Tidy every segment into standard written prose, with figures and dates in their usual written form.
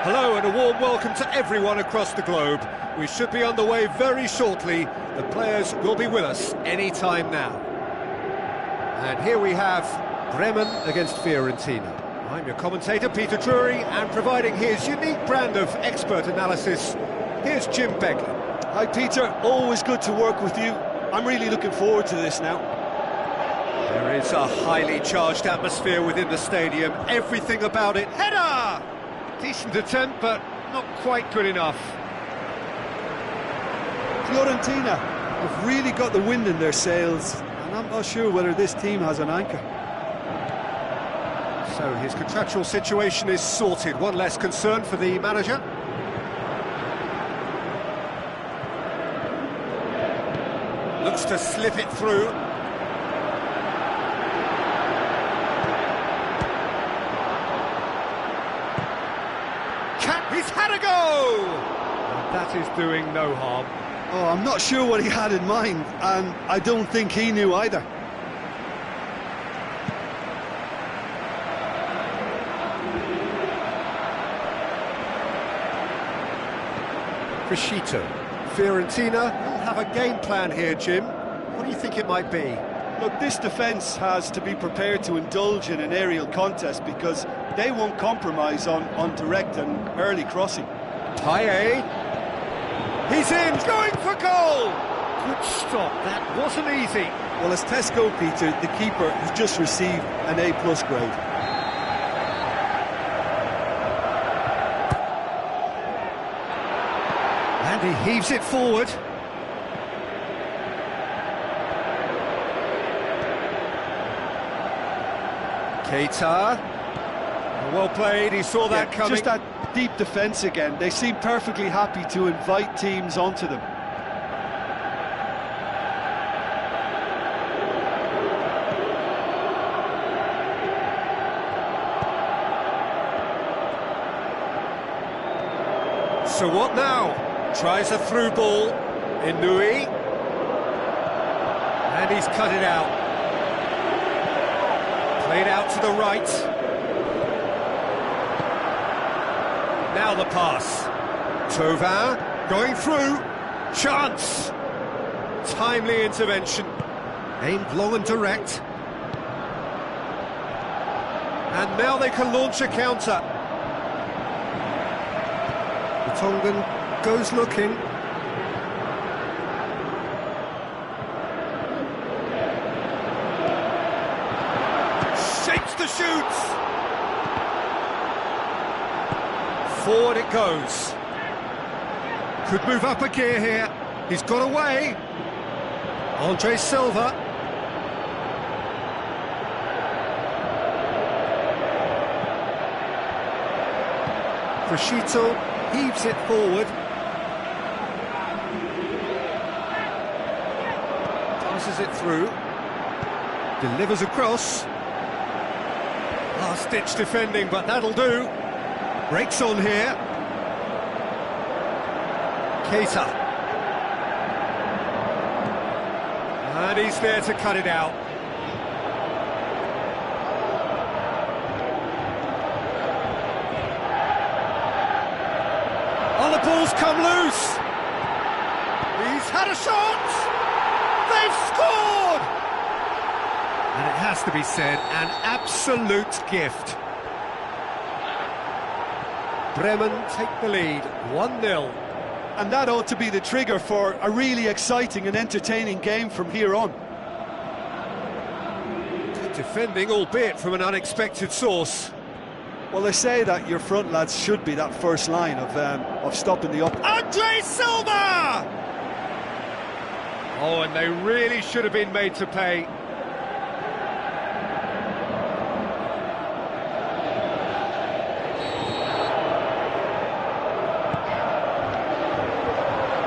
Hello and a warm welcome to everyone across the globe. We should be on the way very shortly. The players will be with us any time now. And here we have Bremen against Fiorentina. I'm your commentator, Peter Drury, and providing his unique brand of expert analysis, here's Jim Beglin. Hi Peter, always good to work with you. I'm really looking forward to this now. There is a highly charged atmosphere within the stadium, everything about it. Header! Decent attempt, but not quite good enough. Fiorentina have really got the wind in their sails, and I'm not sure whether this team has an anchor. So his contractual situation is sorted. One less concern for the manager. Looks to slip it through. He's had a go! And that is doing no harm. Oh, I'm not sure what he had in mind, and I don't think he knew either. Crescito. Fiorentina will have a game plan here, Jim. What do you think it might be? Look, this defence has to be prepared to indulge in an aerial contest because they won't compromise on direct and early crossing. Paye. He's in, going for goal! Good stop, that wasn't easy. Well, as Tesco, Peter, the keeper has just received an A+ grade. And he heaves it forward. Keita. Well played, he saw that coming. Just that deep defence again. They seem perfectly happy to invite teams onto them. So what now? Tries a through ball. Inui. And he's cut it out. Played out to the right. Now the pass. Thauvin going through. Chance. Timely intervention. Aimed long and direct. And now they can launch a counter. The Tongan goes looking. Shapes the shoots. Forward it goes. Could move up a gear here. He's got away. Andre Silva. Crescito heaves it forward. Passes it through. Delivers across. Last-ditch defending, but that'll do. Breaks on here. Keita. And he's there to cut it out. Oh, the ball's come loose. He's had a shot. They've scored. And it has to be said, an absolute gift. Bremen take the lead, 1-0. And that ought to be the trigger for a really exciting and entertaining game from here on. Good defending, albeit from an unexpected source. Well, they say that your front lads should be that first line of stopping the up. Andre Silva! Oh, and they really should have been made to pay.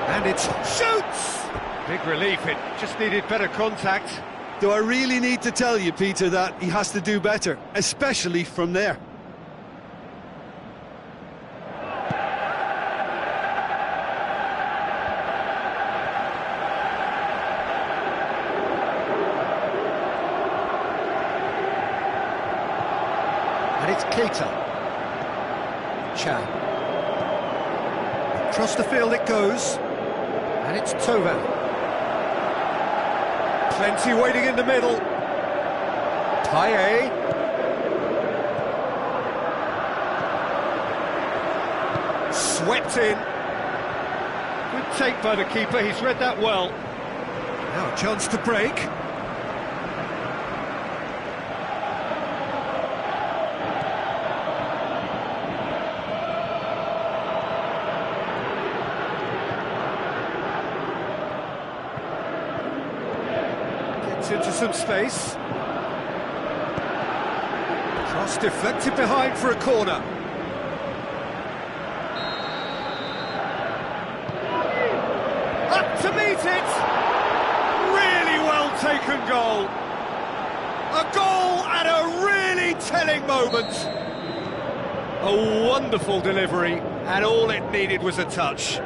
And it shoots! Big relief, it just needed better contact. Do I really need to tell you, Peter, that he has to do better, especially from there? And it's Keita. Chan. Across the field it goes. And it's Tovan. Plenty waiting in the middle. Paye. Swept in. Good take by the keeper, he's read that well. Now a chance to break. Gets into some space. Cross deflected behind for a corner. To meet it! Really well taken goal. A goal at a really telling moment. A wonderful delivery, and all it needed was a touch.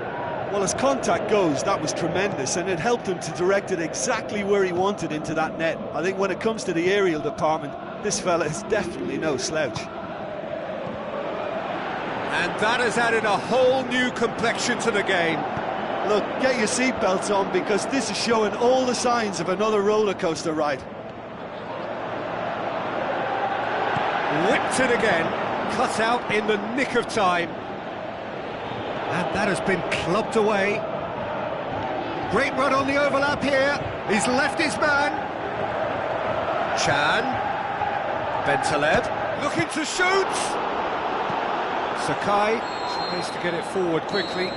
Well, as contact goes, that was tremendous, and it helped him to direct it exactly where he wanted into that net. I think when it comes to the aerial department, this fella is definitely no slouch. And that has added a whole new complexion to the game. Look, get your seatbelts on, because this is showing all the signs of another roller coaster ride. Whipped it again, cut out in the nick of time. And that has been clubbed away. Great run on the overlap here. He's left his man. Chan. Bentaleb looking to shoot. Sakai tries to get it forward quickly.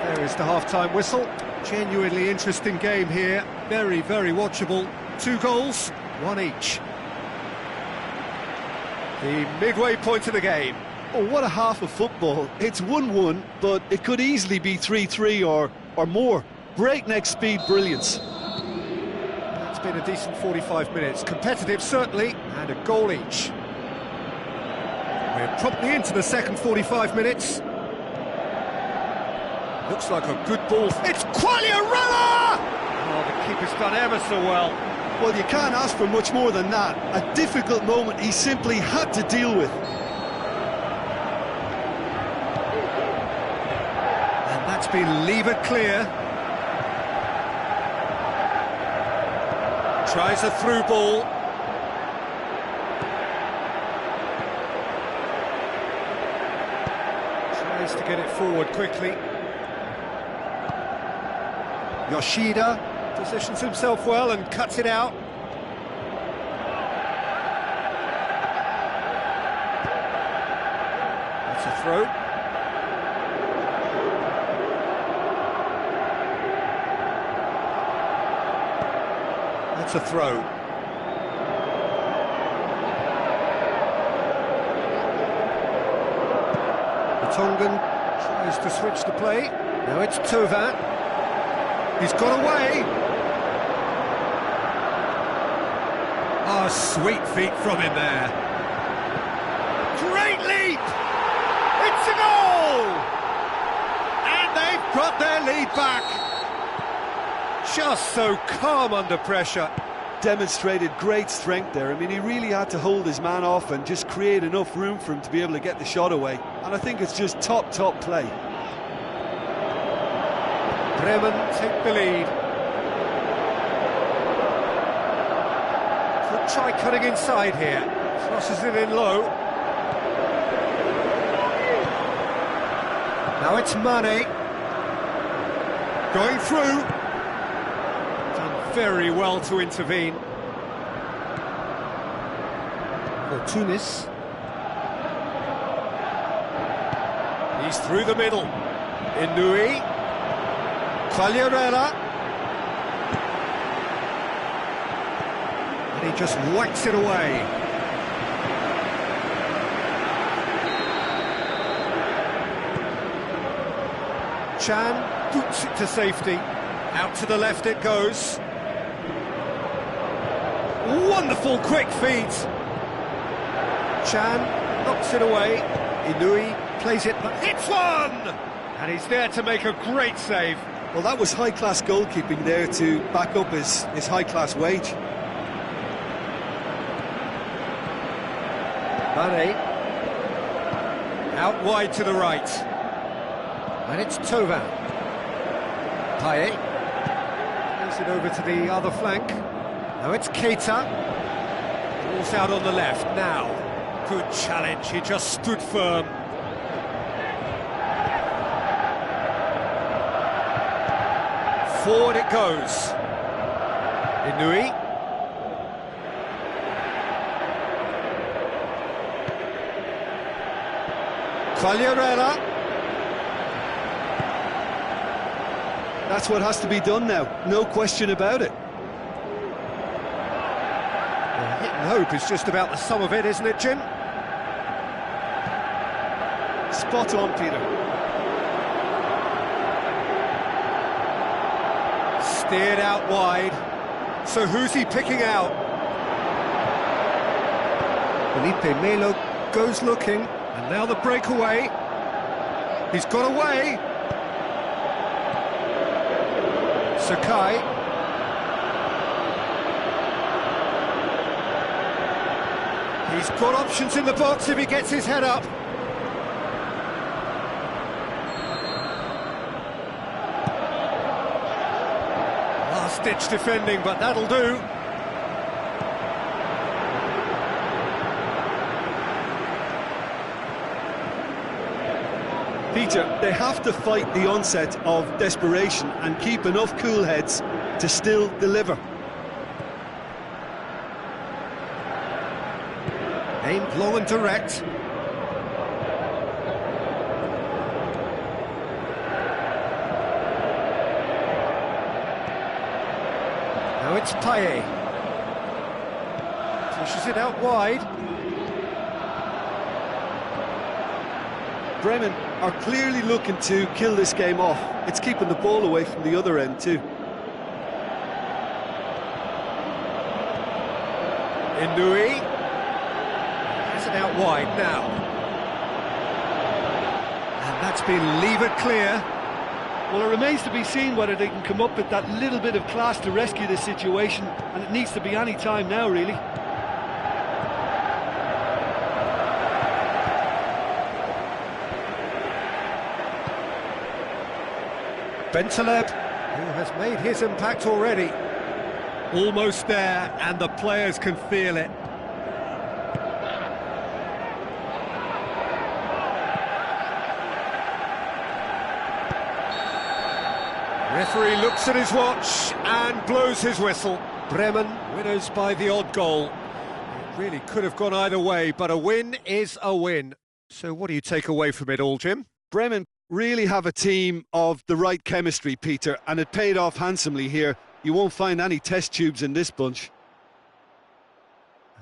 There is the half-time whistle. Genuinely interesting game here. Very, very watchable. 2 goals, 1 each. The midway point of the game. Oh, what a half of football. It's 1-1, but it could easily be 3-3 or more. Breakneck speed brilliance. It's been a decent 45 minutes. Competitive, certainly, and a goal each. We're promptly into the second 45 minutes. Looks like a good ball. It's Quagliarella! Oh, the keeper's done ever so well. Well, you can't ask for much more than that. A difficult moment he simply had to deal with. And that's been levered clear. Tries a through ball. Tries to get it forward quickly. Yoshida positions himself well and cuts it out. That's a throw. That's a throw. The Tongan tries to switch the play. Now it's Tovan. He's got away. Oh, sweet feet from him there. Great leap! It's a goal! And they've got their lead back. Just so calm under pressure. Demonstrated great strength there. I mean, he really had to hold his man off and just create enough room for him to be able to get the shot away. And I think it's just top play. Bremen take the lead. Could try cutting inside here. Crosses it in low. Now it's Mane. Going through. Done very well to intervene. For Tunis. He's through the middle. Inui. Quagliarella. And he just whacks it away. Chan boots it to safety. Out to the left it goes. Wonderful quick feet. Chan knocks it away. Inui plays it, but hits one! And he's there to make a great save. Well, that was high-class goalkeeping there to back up his high-class wage. Mane. Out wide to the right. And it's Tovan. Payet. Plays it over to the other flank. Now it's Keita. Ball's out on the left now. Good challenge, he just stood firm. Forward it goes. Inui. Quagliarella. That's what has to be done now, no question about it. Well, hit and hope is just about the sum of it, isn't it, Jim? Spot on, Peter. Steered out wide. So who's he picking out? Felipe Melo goes looking, and now the breakaway. He's got away. Sakai. He's got options in the box if he gets his head up. Last-ditch defending, but that'll do. Peter, they have to fight the onset of desperation and keep enough cool heads to still deliver. Aimed low and direct. Now it's Payet. Pushes it out wide. Bremen are clearly looking to kill this game off. It's keeping the ball away from the other end too. Inui. Has it out wide now. And that's been levered clear. Well, it remains to be seen whether they can come up with that little bit of class to rescue this situation, and it needs to be any time now, really. Bentaleb, who has made his impact already. Almost there, and the players can feel it. Referee looks at his watch and blows his whistle. Bremen winners by the odd goal. It really could have gone either way, but a win is a win. So what do you take away from it all, Jim? Bremen really have a team of the right chemistry, Peter, and it paid off handsomely here. You won't find any test tubes in this bunch.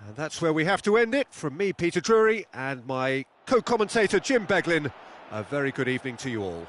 And that's where we have to end it. From me, Peter Drury, and my co-commentator, Jim Beglin, a very good evening to you all.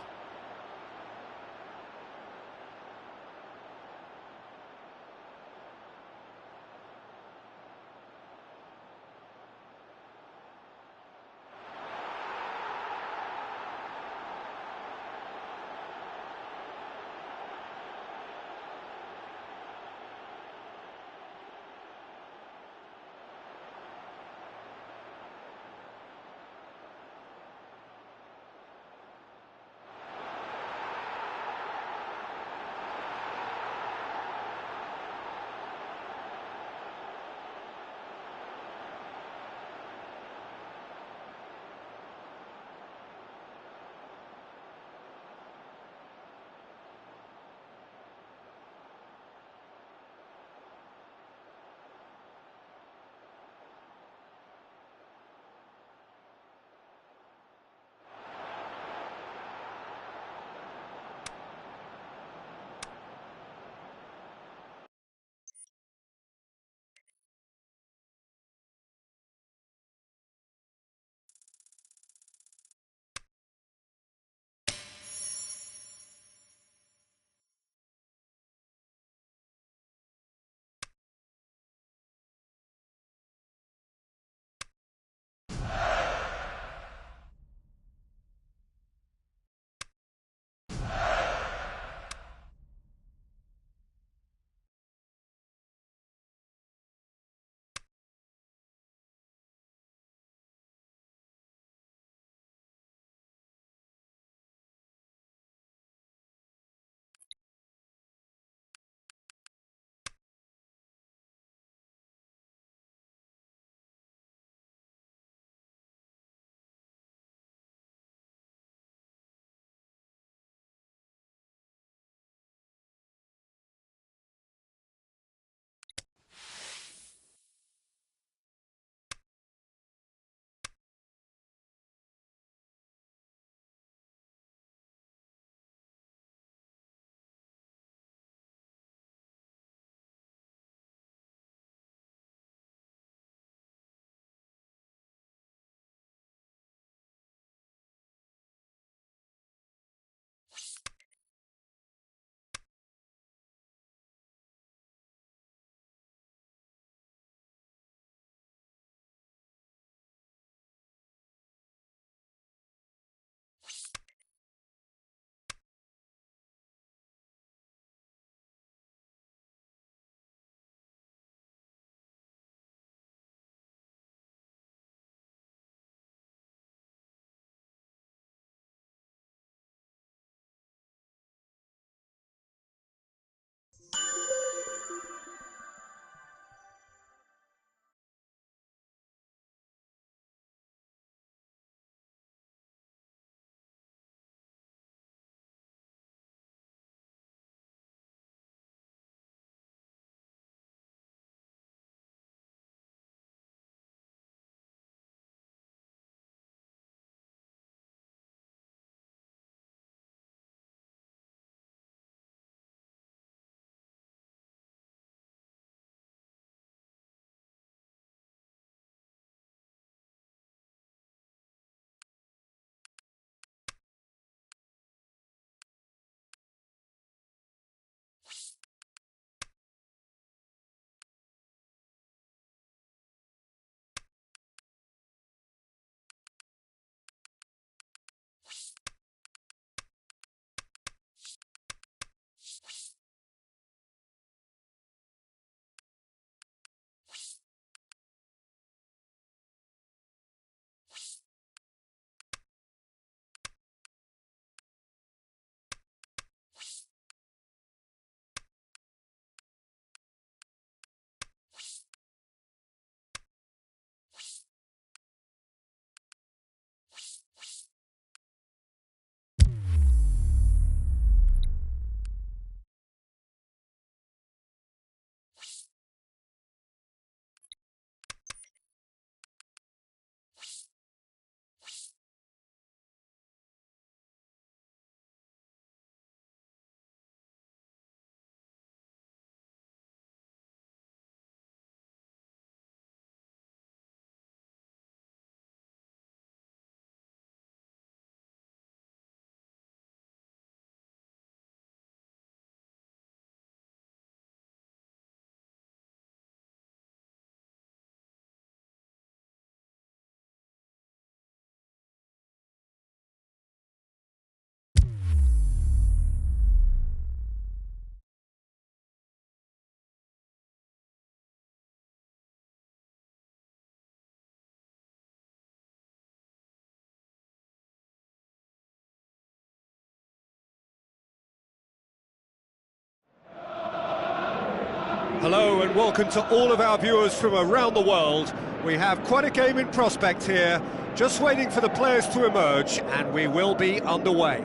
Hello and welcome to all of our viewers from around the world. We have quite a game in prospect here, just waiting for the players to emerge, and we will be underway.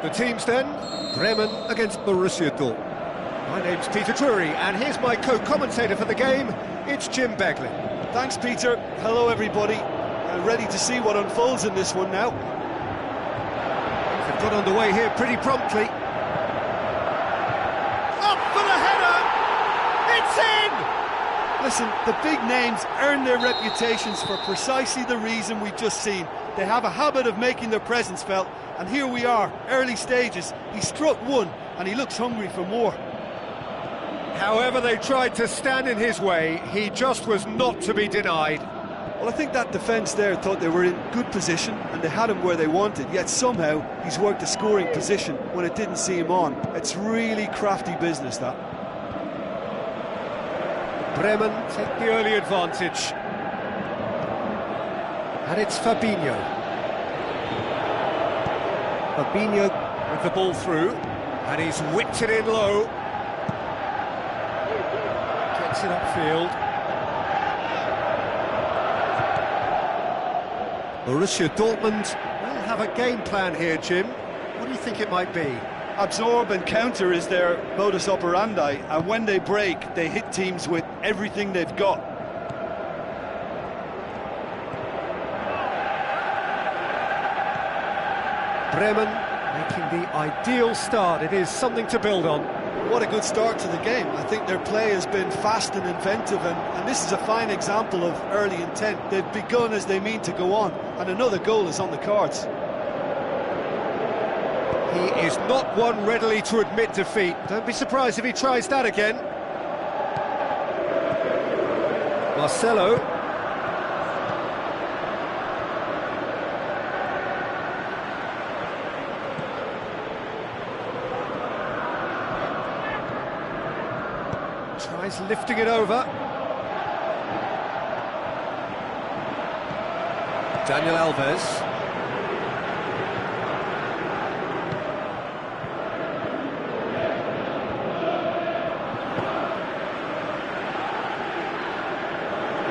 The teams then, Bremen against Borussia Dortmund. My name's Peter Drury, and here's my co-commentator for the game, it's Jim Beglin. Thanks, Peter. Hello, everybody. Ready to see what unfolds in this one now. They've got underway here pretty promptly. Up for the header! It's in! Listen, the big names earn their reputations for precisely the reason we've just seen. They have a habit of making their presence felt, and here we are, early stages. He struck one, and he looks hungry for more. However they tried to stand in his way, he just was not to be denied. Well, I think that defence there thought they were in good position, and they had him where they wanted, yet somehow he's worked a scoring position when it didn't see him on. It's really crafty business, that. Bremen take the early advantage. And it's Fabinho. Fabinho with the ball through, and he's whipped it in low. Gets it upfield. Borussia Dortmund will have a game plan here, Jim. What do you think it might be? Absorb and counter is their modus operandi, and when they break, they hit teams with everything they've got. Bremen making the ideal start. It is something to build on. What a good start to the game. I think their play has been fast and inventive, and this is a fine example of early intent. They've begun as they mean to go on, and another goal is on the cards. He is not one readily to admit defeat. Don't be surprised if he tries that again. Marcelo. Tries lifting it over. Daniel Alves.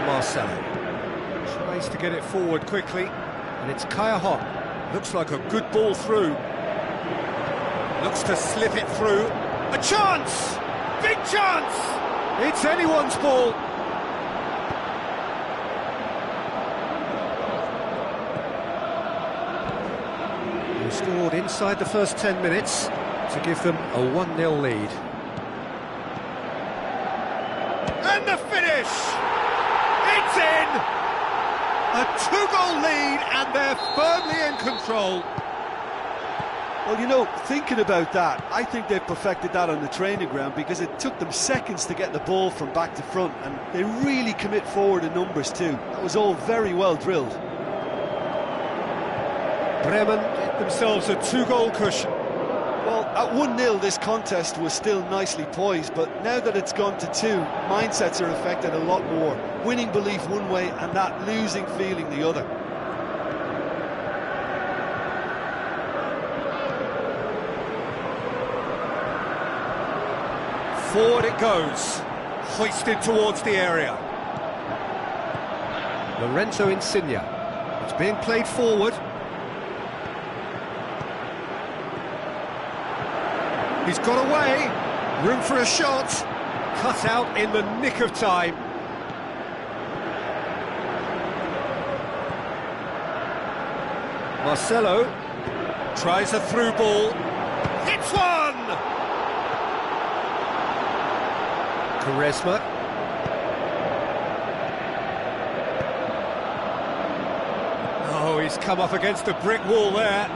Marcelo tries to get it forward quickly, and it's Kaya Hon. Looks like a good ball through. Looks to slip it through. A chance! Big chance! It's anyone's ball. They scored inside the first 10 minutes to give them a 1-0 lead. And the finish! It's in! A 2-goal lead, and they're firmly in control. Well, you know, thinking about that, I think they've perfected that on the training ground, because it took them seconds to get the ball from back to front, and they really commit forward in numbers too. That was all very well drilled. Bremen get themselves a 2-goal cushion. Well, at 1-0 this contest was still nicely poised, but now that it's gone to 2, mindsets are affected a lot more. Winning belief one way and that losing feeling the other. Forward it goes, hoisted towards the area. Lorenzo Insigne. It's being played forward. He's got away, room for a shot, cut out in the nick of time. Marcelo tries a through ball, hits one! Quaresma. Oh, he's come up against a brick wall there.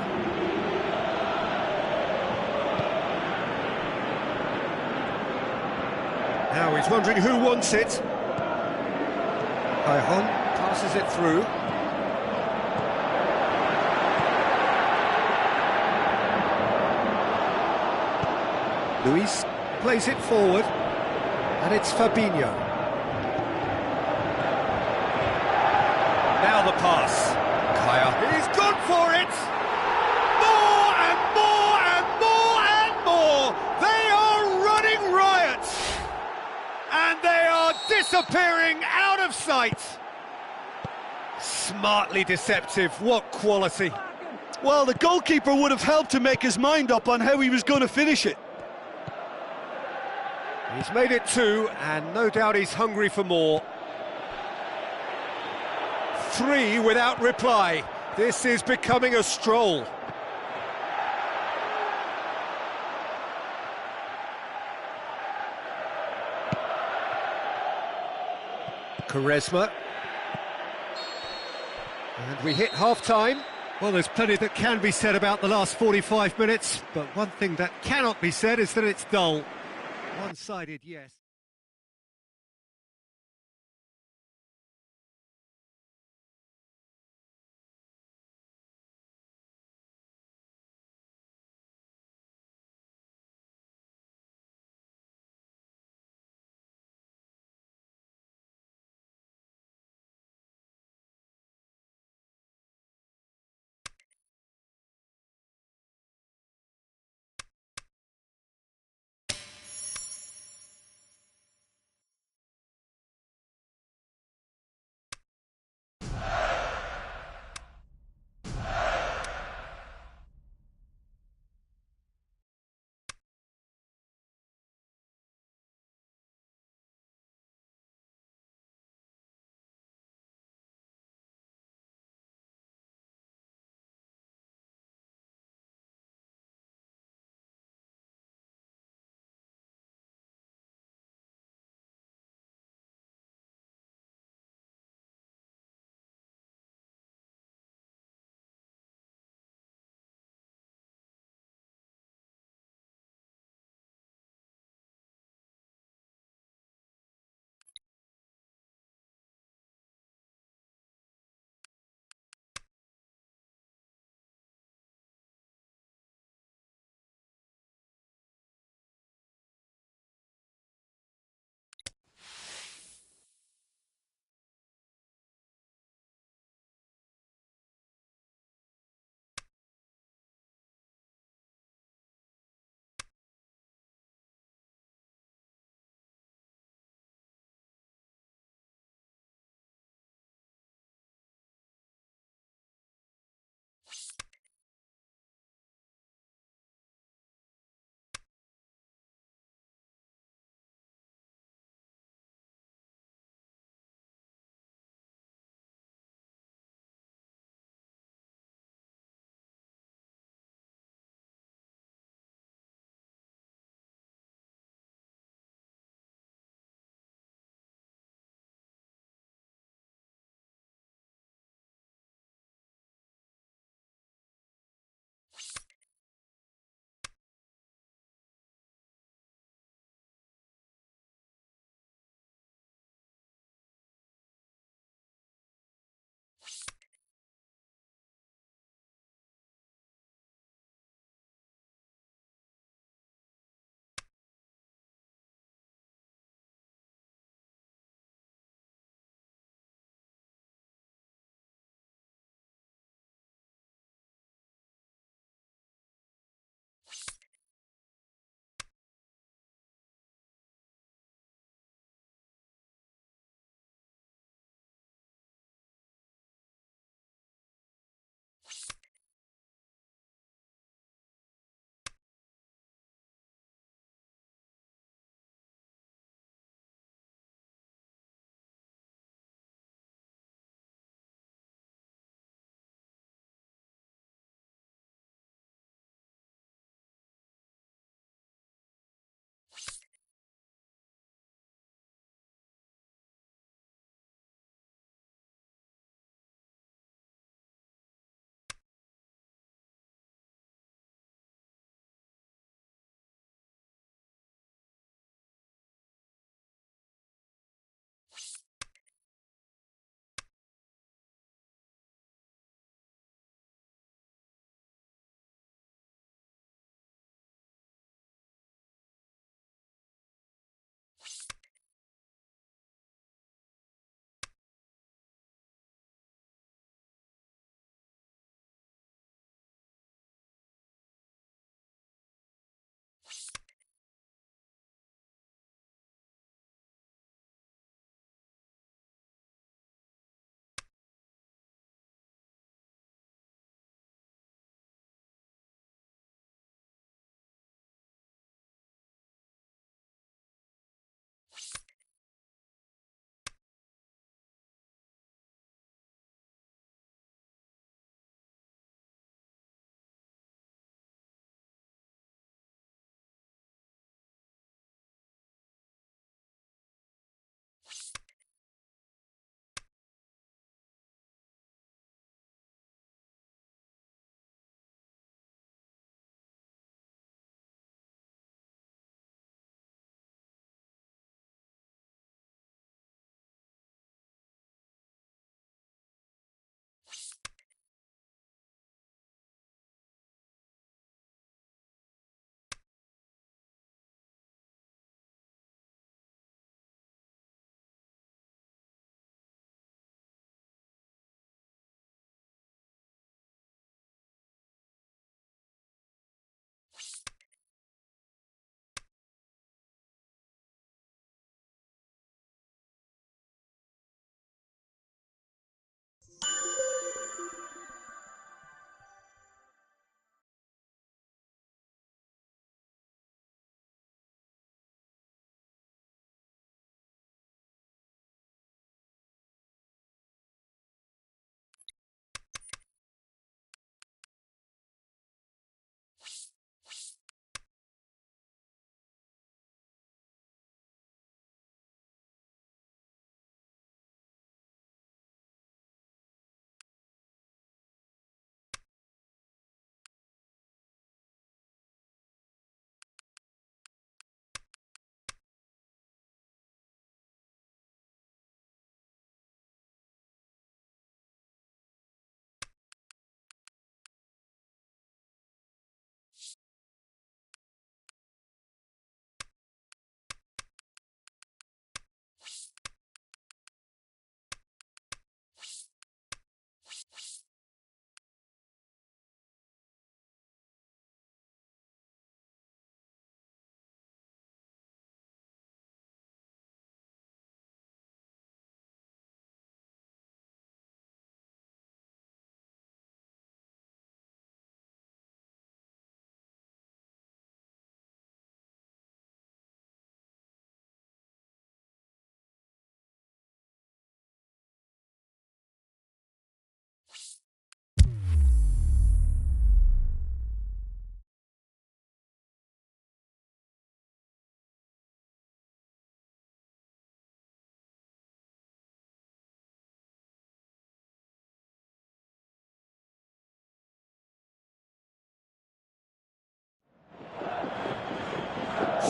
Now he's wondering who wants it. Kayhon passes it through. Luis plays it forward. And it's Fabinho. Now the pass. Kaya. He's gone for it! More and more and more and more! They are running riot! disappearing out of sight. Smartly deceptive, what quality. Well, the goalkeeper would have helped to make his mind up on how he was going to finish it. He's made it 2, and no doubt he's hungry for more. 3 without reply. This is becoming a stroll. Quaresma. And we hit half-time. Well, there's plenty that can be said about the last 45 minutes, but one thing that cannot be said is that it's dull. One-sided, yes.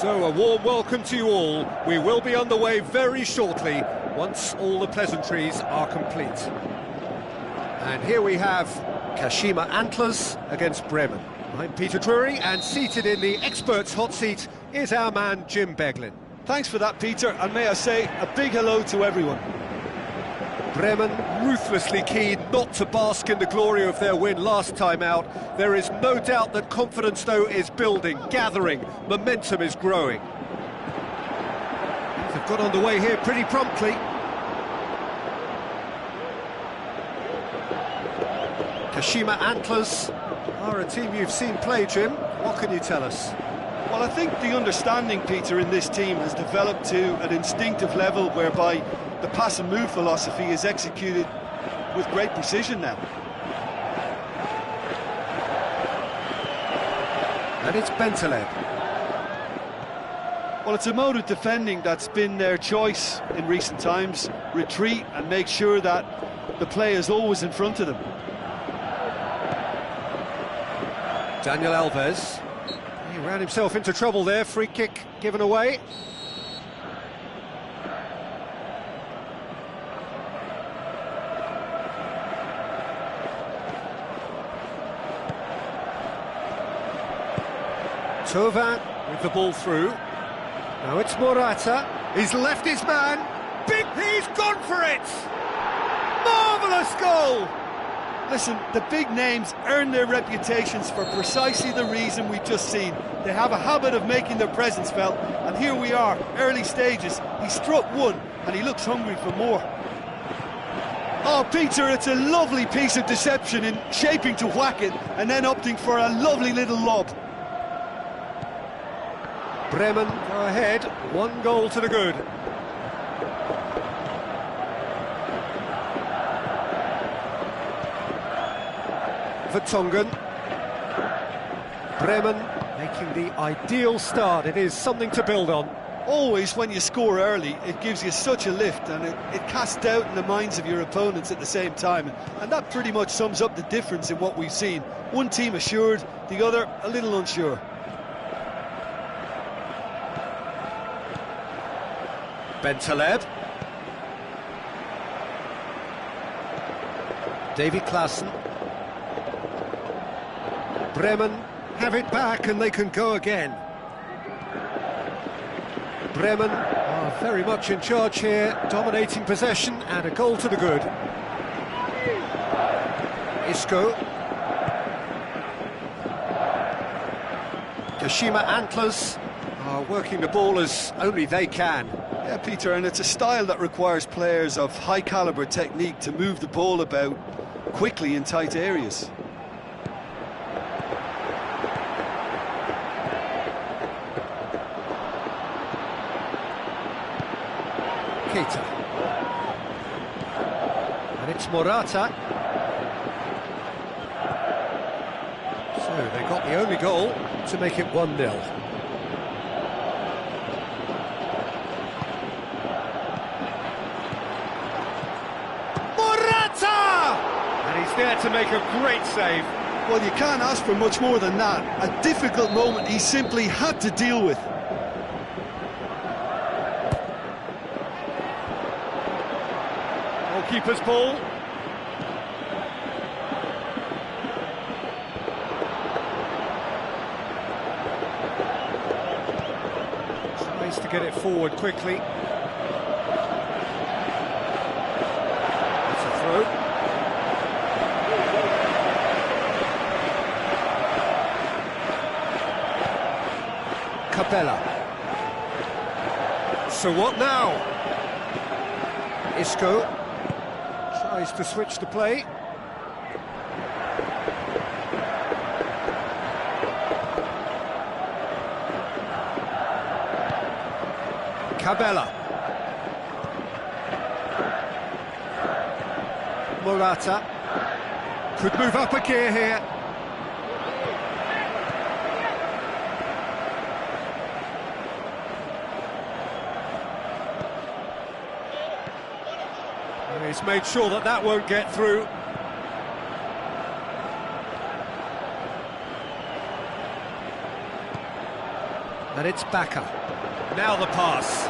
So, a warm welcome to you all. We will be on the way very shortly, once all the pleasantries are complete. And here we have Kashima Antlers against Bremen. I'm Peter Drury, and seated in the experts' hot seat is our man Jim Beglin. Thanks for that, Peter, and may I say a big hello to everyone. Bremen ruthlessly keen not to bask in the glory of their win last time out. There is no doubt that confidence, though, is building, gathering, momentum is growing. They've got on the way here pretty promptly. Kashima Antlers are a team you've seen play, Jim. What can you tell us? Well, I think the understanding, Peter, in this team has developed to an instinctive level whereby the pass and move philosophy is executed with great precision now. And it's Bentaleb. Well, it's a mode of defending that's been their choice in recent times. Retreat and make sure that the play is always in front of them. Daniel Alves. He ran himself into trouble there. Free kick given away. Thauvin with the ball through. Now it's Morata. He's left his man. He's gone for it! Marvellous goal! Listen, the big names earn their reputations for precisely the reason we've just seen. They have a habit of making their presence felt, and here we are, early stages. He struck one, and he looks hungry for more. Oh, Peter, it's a lovely piece of deception in shaping to whack it, and then opting for a lovely little lob. Bremen go ahead, 1 goal to the good. Vertonghen. Bremen making the ideal start. It is something to build on. Always, when you score early, it gives you such a lift, and it casts doubt in the minds of your opponents at the same time. And that pretty much sums up the difference in what we've seen. One team assured, the other a little unsure. Bentaleb. David Klaassen. Bremen have it back and they can go again. Bremen are very much in charge here, dominating possession, and a goal to the good. Isco. Kashima Antlers are working the ball as only they can. Yeah, Peter, and it's a style that requires players of high-caliber technique to move the ball about quickly in tight areas. Keita. And it's Morata. So they got the only goal to make it 1-0. There to make a great save. Well, you can't ask for much more than that. A difficult moment he simply had to deal with. Goalkeeper's ball. Tries to get it forward quickly. That's a throw. Capella. So what now? Isco tries to switch the play. Cabella. Morata could move up a gear here. He's made sure that that won't get through. And it's Baka. Now the pass.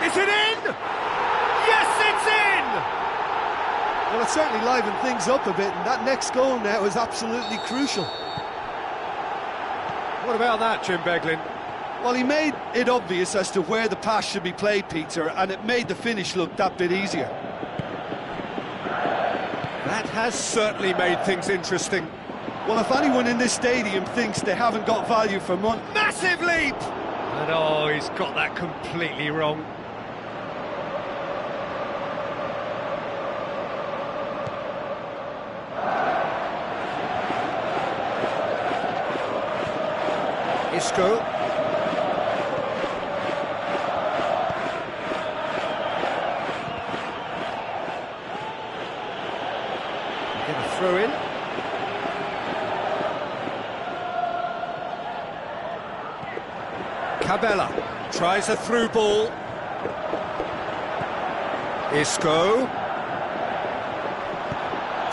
Is it in? Yes, it's in! Well, it certainly livened things up a bit, and that next goal now is absolutely crucial. What about that, Jim Beglin? Well, he made it obvious as to where the pass should be played, Peter, and it made the finish look that bit easier. That has certainly made things interesting. Well, if anyone in this stadium thinks they haven't got value for money... Massive leap! And oh, he's got that completely wrong. Isco. Get a throw in. Cabella tries a through ball. Isco.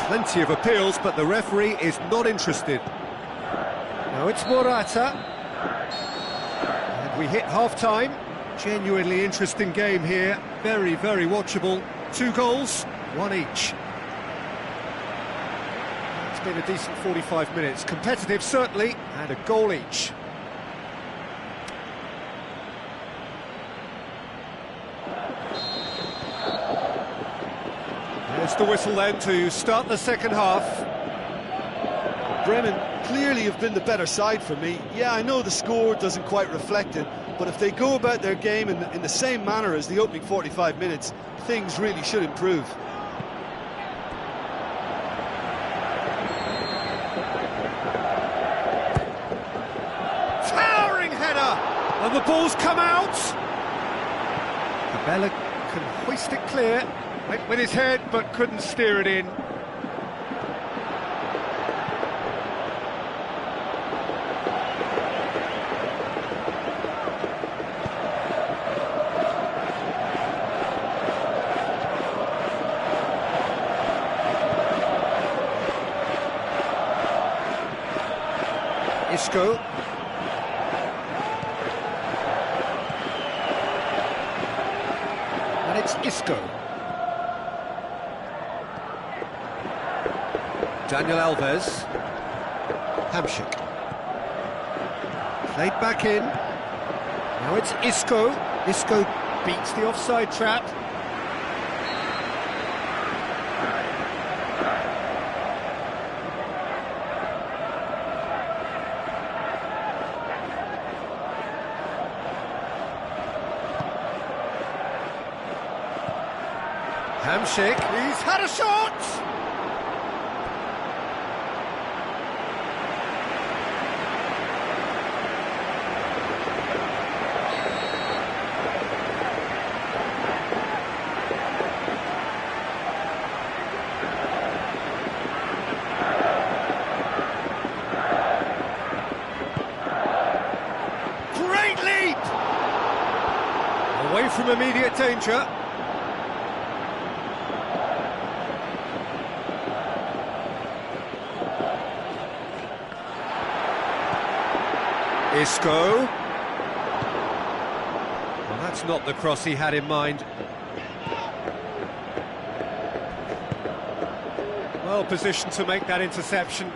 Plenty of appeals, but the referee is not interested. Now it's Morata. And we hit half-time. Genuinely interesting game here. Very, very watchable. 2 goals, 1 each. It's been a decent 45 minutes. Competitive, certainly, and a goal each. There's the whistle then to start the second half. Bremen clearly have been the better side for me. Yeah, I know the score doesn't quite reflect it, but if they go about their game in the same manner as the opening 45 minutes, things really should improve. Towering header! And the ball's come out! Cabella can hoist it clear. Went with his head, but couldn't steer it in. Isco. And it's Isco. Daniel Alves. Hamsik. Played back in. Now it's Isco. Isco beats the offside trap. Hamsik, he's had a shot! Great leap! Away from immediate danger. Isco. Well, that's not the cross he had in mind. Well positioned to make that interception.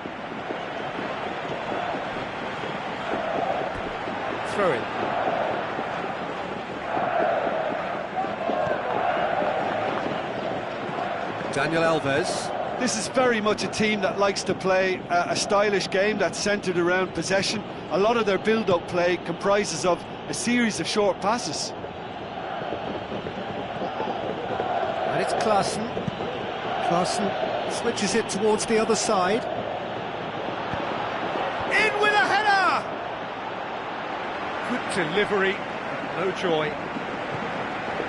Throw in. Daniel Alves. This is very much a team that likes to play a stylish game that's centred around possession. A lot of their build-up play comprises of a series of short passes. And it's Klaassen. Klaassen switches it towards the other side. In with a header! Good delivery, no joy.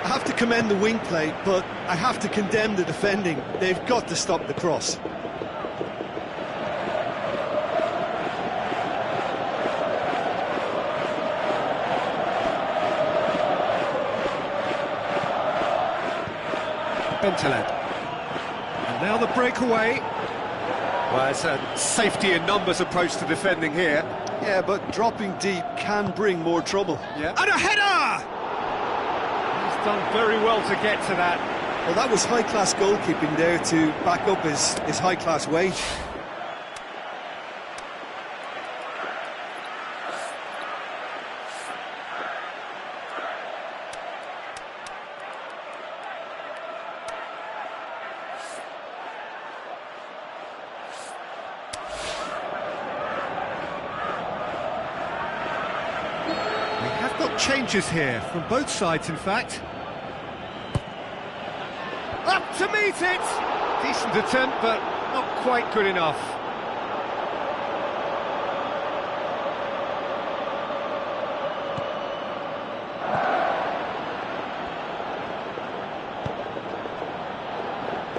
I have to commend the wing play, but I have to condemn the defending. They've got to stop the cross. Bentaleb. And now the breakaway. Well, it's a safety in numbers approach to defending here. Yeah, but dropping deep can bring more trouble. Yeah. And a header! He's done very well to get to that. Well, that was high-class goalkeeping there to back up his high-class wage. Changes here from both sides, in fact. Up to meet it! Decent attempt, but not quite good enough.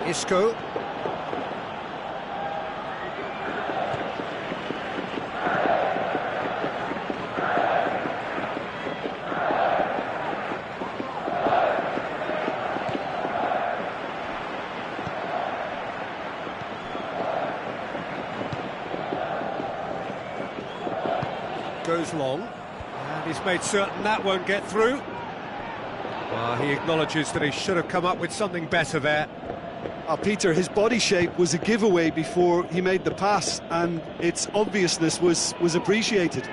Isco. Goes long, and he's made certain that won't get through. Well, he acknowledges that he should have come up with something better there. Peter, his body shape was a giveaway before he made the pass, and its obviousness was appreciated.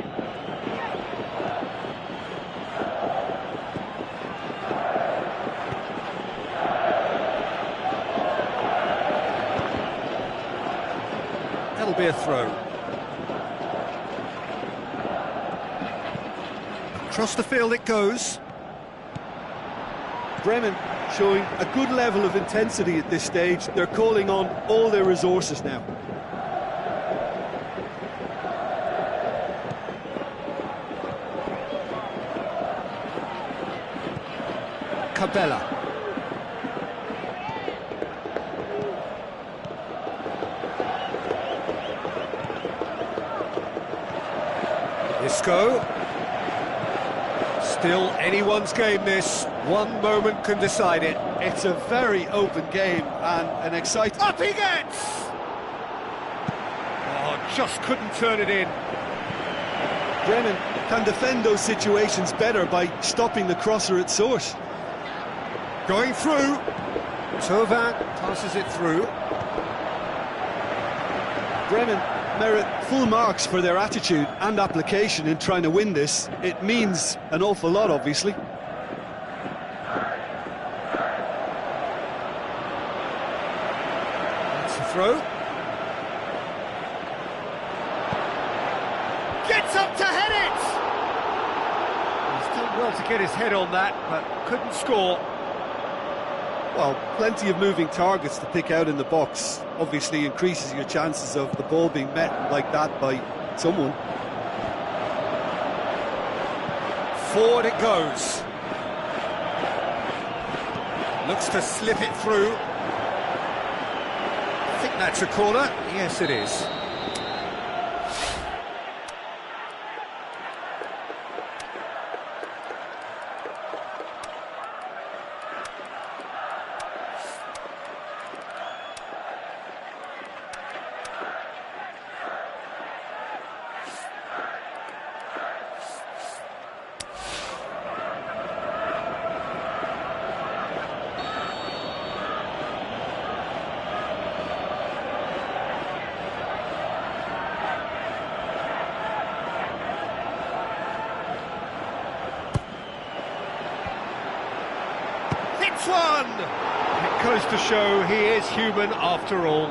That'll be a throw. Across the field it goes. Bremen showing a good level of intensity at this stage. They're calling on all their resources now. Cabella. Isco. Still anyone's game, this. One moment can decide it. It's a very open game and an exciting... Up he gets! Oh, just couldn't turn it in. Bremen can defend those situations better by stopping the crosser at source. Going through. Tovan passes it through. Bremen merit full marks for their attitude and application in trying to win this. It means an awful lot, obviously. That's the throw. Gets up to head it! He's done well to get his head on that, but couldn't score. Well, plenty of moving targets to pick out in the box. Obviously increases your chances of the ball being met like that by someone. Forward it goes. Looks to slip it through. I think that's a corner. Yes, it is. One! It goes to show he is human after all.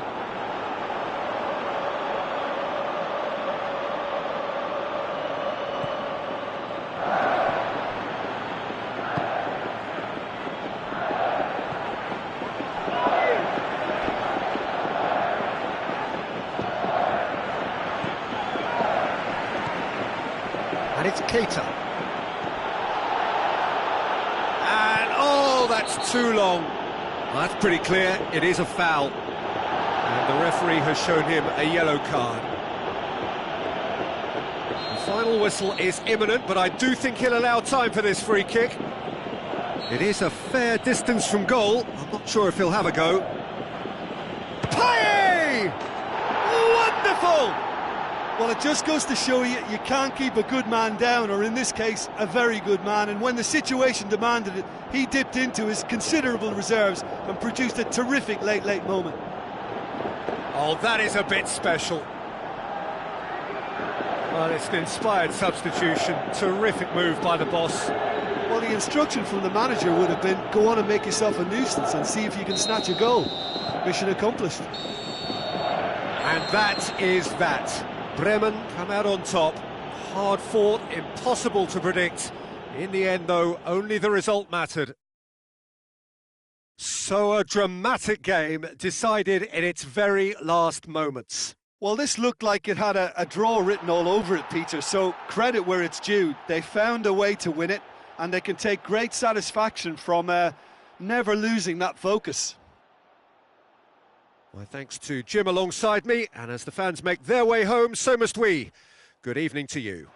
And it's Keita. That's too long. Well, that's pretty clear. It is a foul. And the referee has shown him a yellow card. The final whistle is imminent, but I do think he'll allow time for this free kick. It is a fair distance from goal. I'm not sure if he'll have a go. Paye! goal! Well, it just goes to show you, you can't keep a good man down, or in this case, a very good man. And when the situation demanded it, he dipped into his considerable reserves and produced a terrific late moment. Oh, that is a bit special. Well, it's an inspired substitution. Terrific move by the boss. Well, the instruction from the manager would have been, go on and make yourself a nuisance and see if you can snatch a goal. Mission accomplished. And that is that. Bremen come out on top. Hard fought, impossible to predict. In the end, though, only the result mattered. So a dramatic game decided in its very last moments. Well, this looked like it had a draw written all over it, Peter, so credit where it's due. They found a way to win it, and they can take great satisfaction from never losing that focus. My thanks to Jim alongside me, and as the fans make their way home, so must we. Good evening to you.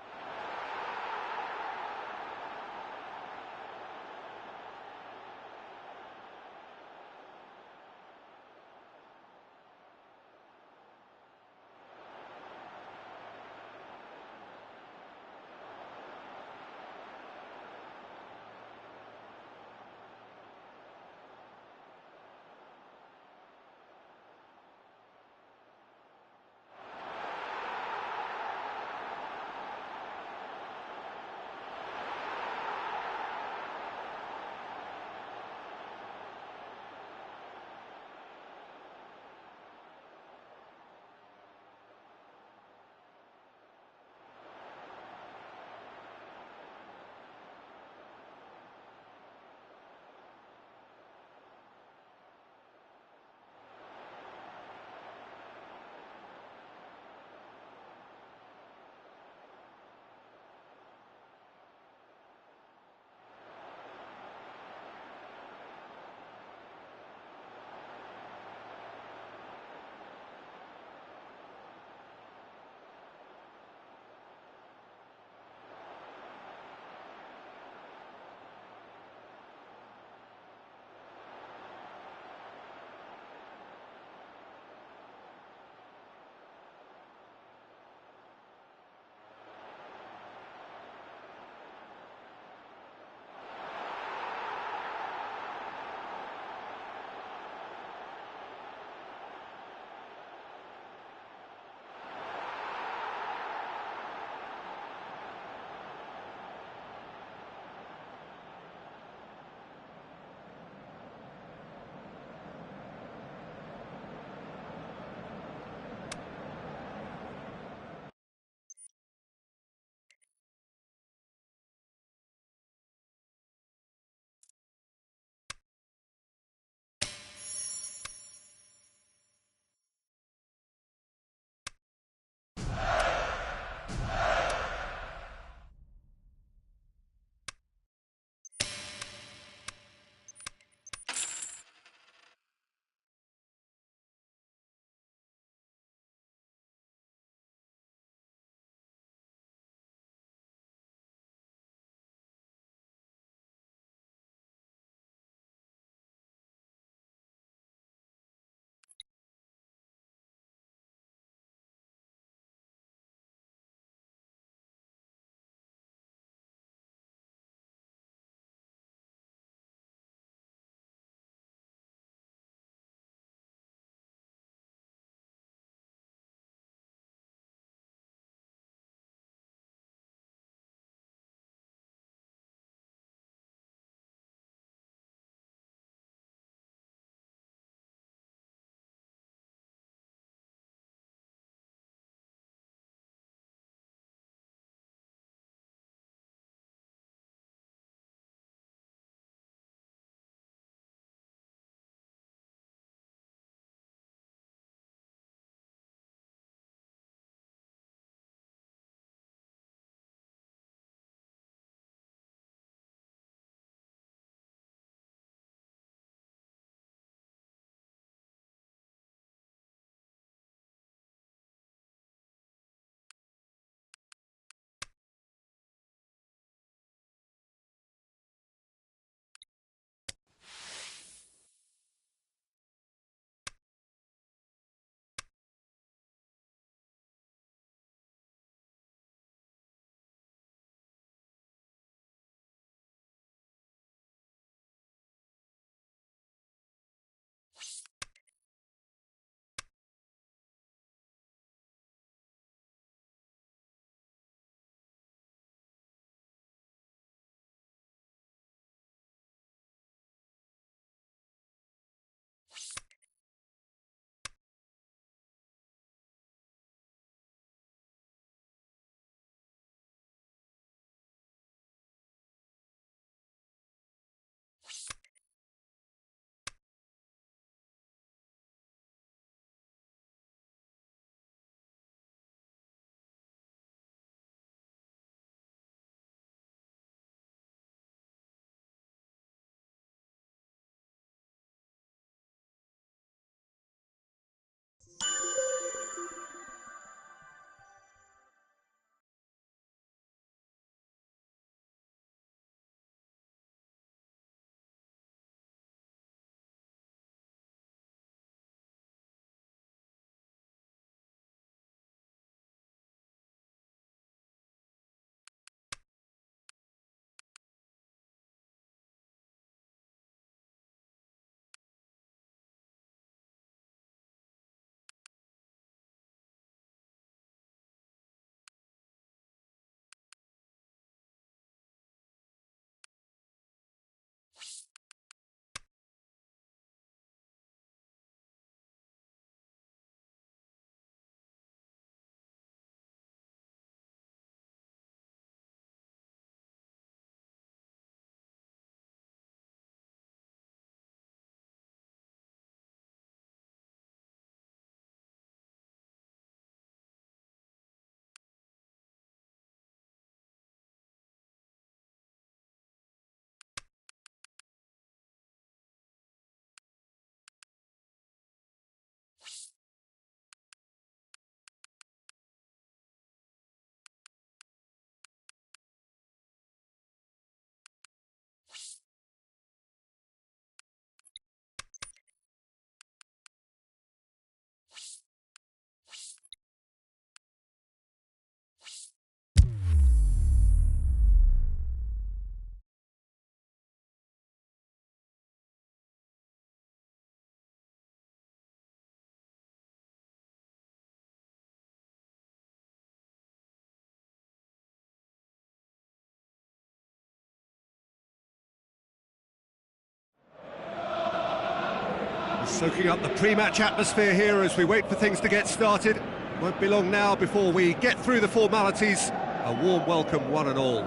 Soaking up the pre-match atmosphere here as we wait for things to get started. Won't be long now before we get through the formalities. A warm welcome, one and all.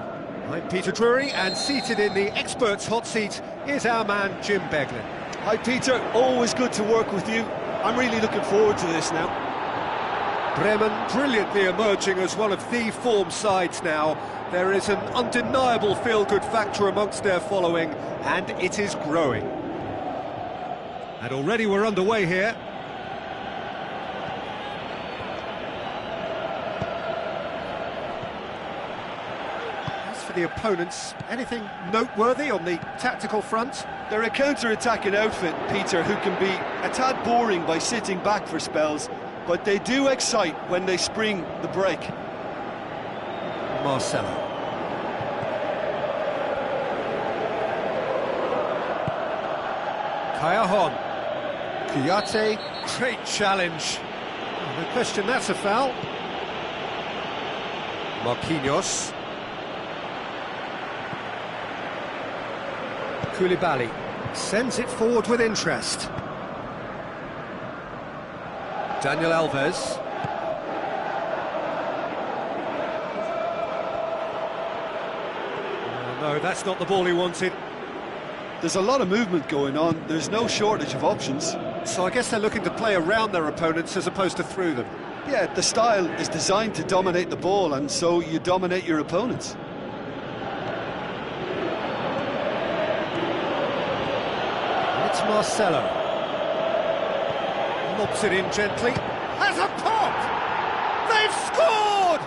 I'm Peter Drury, and seated in the experts' hot seat is our man Jim Beglin. Hi Peter, always good to work with you. I'm really looking forward to this now. Bremen brilliantly emerging as one of the form sides now. There is an undeniable feel-good factor amongst their following, and it is growing. And already we're underway here. As for the opponents, anything noteworthy on the tactical front? They're a counter-attacking outfit, Peter, who can be a tad boring by sitting back for spells, but they do excite when they spring the break. Marcelo. Kayahon. Kuyate, great challenge. No question that's a foul. Marquinhos. Koulibaly sends it forward with interest. Daniel Alves. Oh, no, that's not the ball he wanted. There's a lot of movement going on, there's no shortage of options. So I guess they're looking to play around their opponents as opposed to through them. Yeah, the style is designed to dominate the ball, and so you dominate your opponents. And it's Marcelo. Lobs it in gently. Has a pop! They've scored!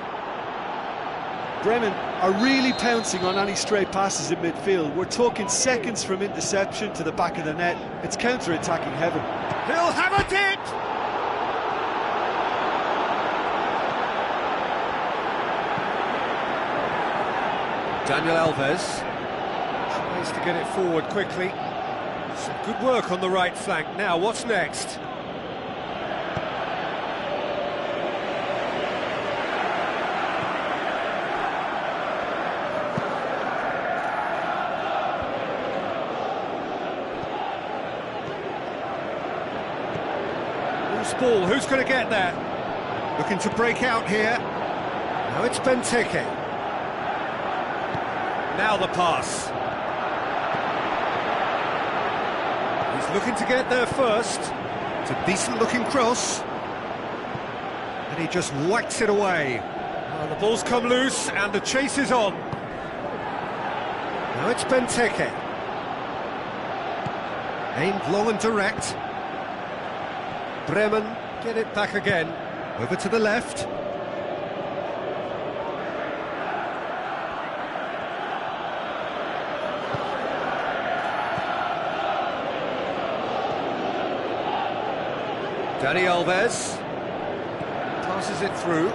Bremen are really pouncing on any stray passes in midfield. We're talking seconds from interception to the back of the net. It's counter-attacking heaven. He'll have a dip! Daniel Alves tries to get it forward quickly. Some good work on the right flank. Now, what's next? Ball, who's going to get there? Looking to break out here. Now it's Benteke. Now the pass. He's looking to get there first. It's a decent looking cross. And he just whacks it away. Well, the ball's come loose and the chase is on. Now it's Benteke. Aimed long and direct. Bremen get it back again, over to the left. Dani Alves passes it through. You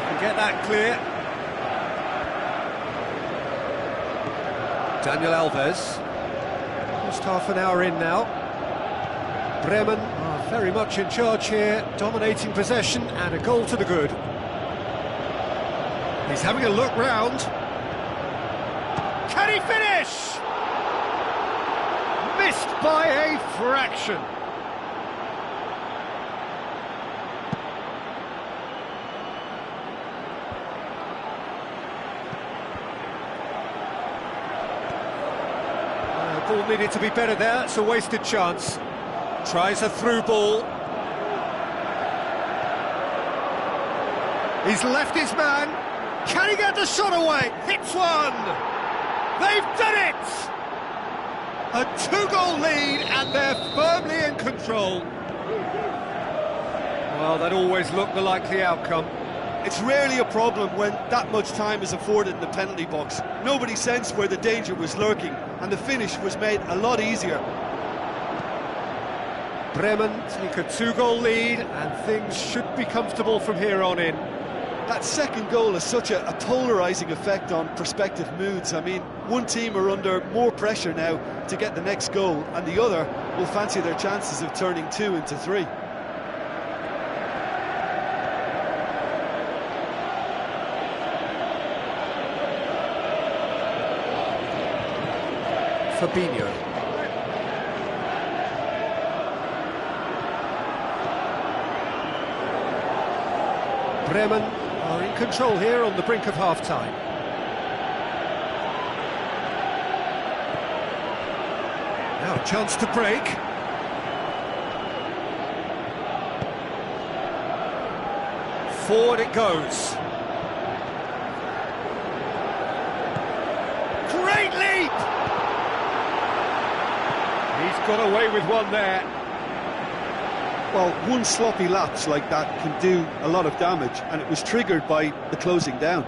can get that clear. Daniel Alves. Just half an hour in now. Bremen are very much in charge here, dominating possession and a goal to the good. He's having a look round. Can he finish? Missed by a fraction. Ball needed to be better there, it's a wasted chance. Tries a through ball. He's left his man. Can he get the shot away? Hits one! They've done it! A two-goal lead and they're firmly in control. Well, that always looked the likely outcome. It's rarely a problem when that much time is afforded in the penalty box. Nobody sensed where the danger was lurking, and the finish was made a lot easier. Bremen take a two-goal lead, and things should be comfortable from here on in. That second goal has such a polarising effect on prospective moods. I mean, one team are under more pressure now to get the next goal, and the other will fancy their chances of turning 2 into 3. Fabinho. Bremen are in control here on the brink of half-time. Now a chance to break. Forward it goes. Great leap! He's got away with one there. Well, one sloppy lapse like that can do a lot of damage, and it was triggered by the closing down.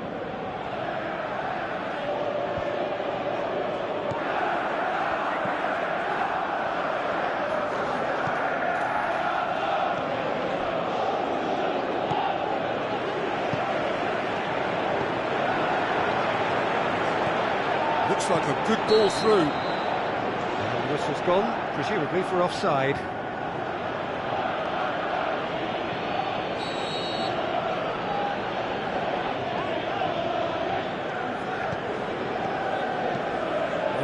Looks like a good ball through. And this has gone, presumably for offside.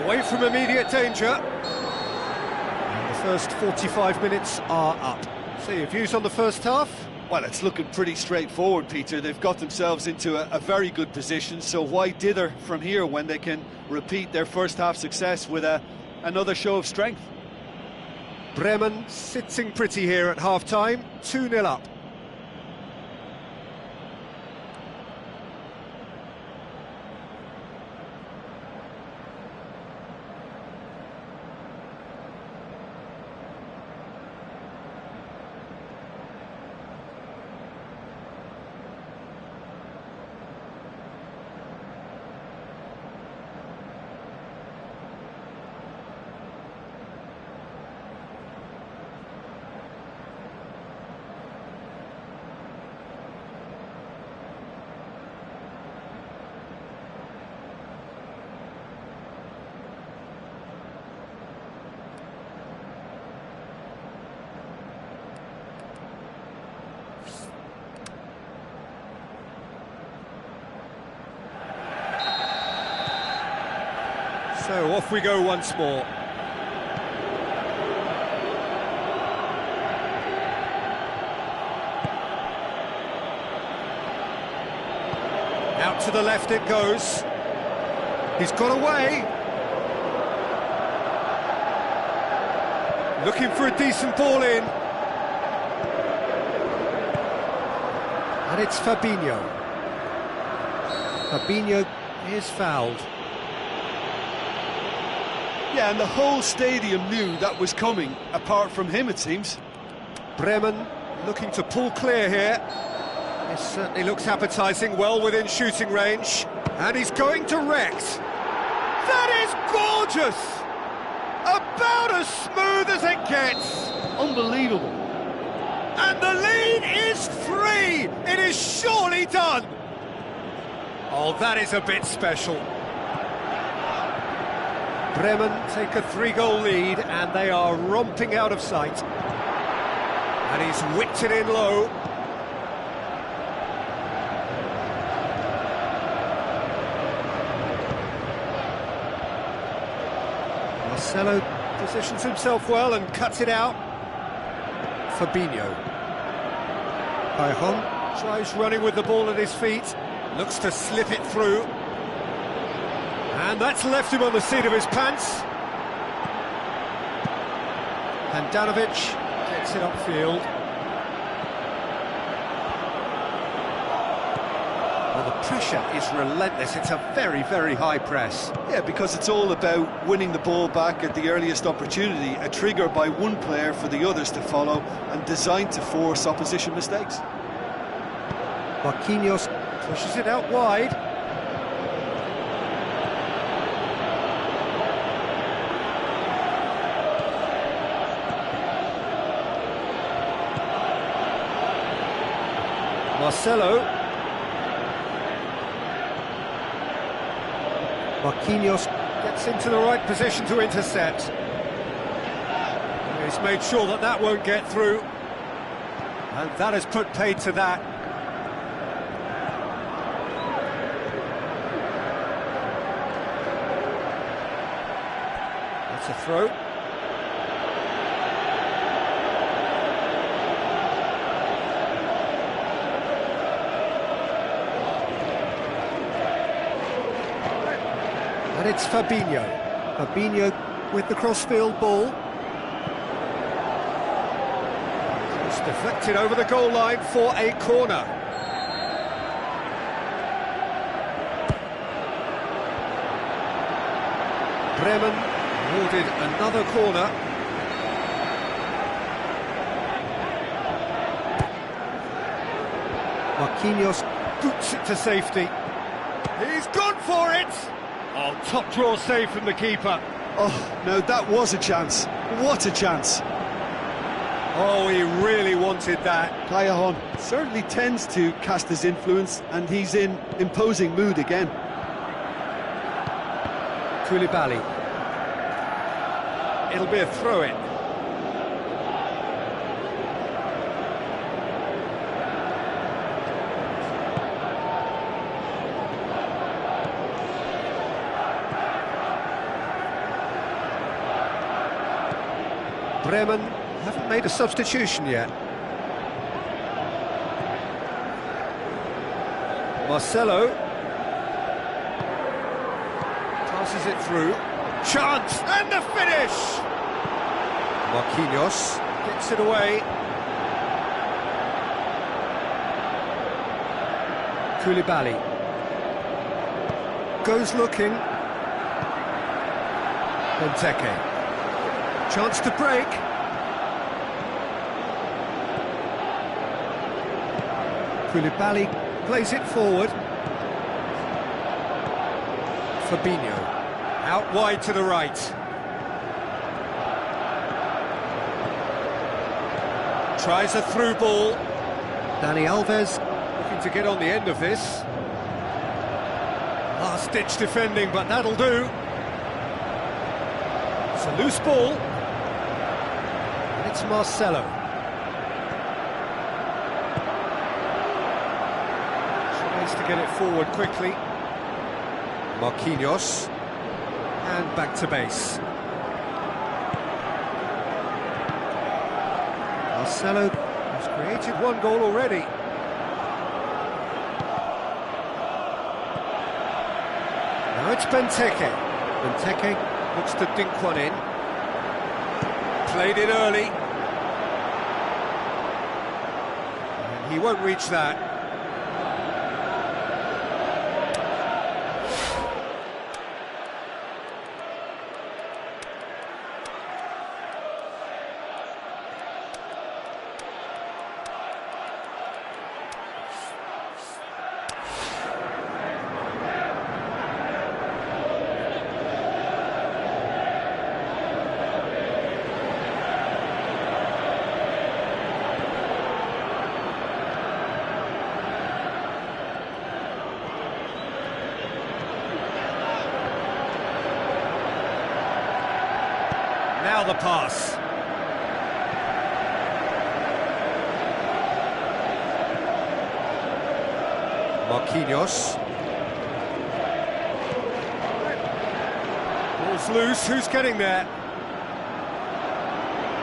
Away from immediate danger. And the first 45 minutes are up. So your views on the first half? Well, it's looking pretty straightforward, Peter. They've got themselves into a very good position, so why dither from here when they can repeat their first half success with another show of strength? Bremen sitting pretty here at half-time, 2-0 up. So off we go once more. Out to the left it goes. He's got away. Looking for a decent ball in. And it's Fabinho. Fabinho is fouled. Yeah, and the whole stadium knew that was coming, apart from him, it seems. Bremen looking to pull clear here. This certainly looks appetising, well within shooting range. And he's going direct. That is gorgeous! About as smooth as it gets. Unbelievable. And the lead is 3! It is surely done! Oh, that is a bit special. Bremen take a 3-goal lead and they are romping out of sight. And he's whipped it in low. Marcelo positions himself well and cuts it out. Fabinho. Cajon tries running with the ball at his feet. Looks to slip it through. And that's left him on the seat of his pants. Handanovic gets it upfield. Well, the pressure is relentless. It's a very, very high press. Yeah, because it's all about winning the ball back at the earliest opportunity, a trigger by one player for the others to follow, and designed to force opposition mistakes. Marquinhos pushes it out wide. Marcelo. Marquinhos gets into the right position to intercept. He's made sure that that won't get through. And that has put paid to that. It's a throw. And it's Fabinho. Fabinho with the crossfield ball. It's deflected over the goal line for a corner. Bremen awarded another corner. Marquinhos boots it to safety. He's gone for it! Oh, top draw save from the keeper. Oh, no, that was a chance. What a chance. Oh, he really wanted that. Callejon certainly tends to cast his influence, and he's in imposing mood again. Koulibaly. It'll be a throw-in. Bremen haven't made a substitution yet. Marcelo passes it through. Chance and the finish! Marquinhos gets it away. Koulibaly goes looking. Benteke. Chance to break. Koulibaly plays it forward. Fabinho out wide to the right. Tries a through ball. Dani Alves looking to get on the end of this. Last-ditch defending, but that'll do. It's a loose ball. And it's Marcelo. Tries to get it forward quickly. Marquinhos. And back to base. Marcelo has created one goal already. Now it's Benteke. Benteke looks to dink one in. Played it early. And he won't reach that. Now the pass. Marquinhos. Ball's loose, who's getting there?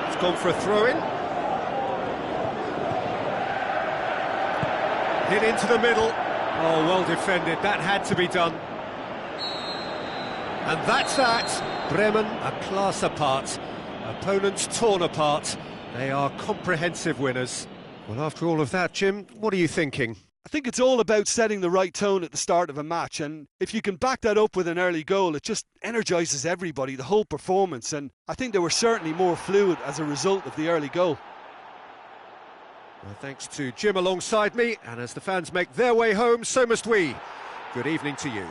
It's gone for a throw-in. Hit into the middle. Oh, well defended, that had to be done. And that's that. Bremen a class apart. Opponents torn apart. They are comprehensive winners. Well, after all of that, Jim, what are you thinking? I think it's all about setting the right tone at the start of a match, and if you can back that up with an early goal, it just energises everybody, the whole performance, and I think they were certainly more fluid as a result of the early goal. Well, thanks to Jim alongside me, and as the fans make their way home, so must we. Good evening to you.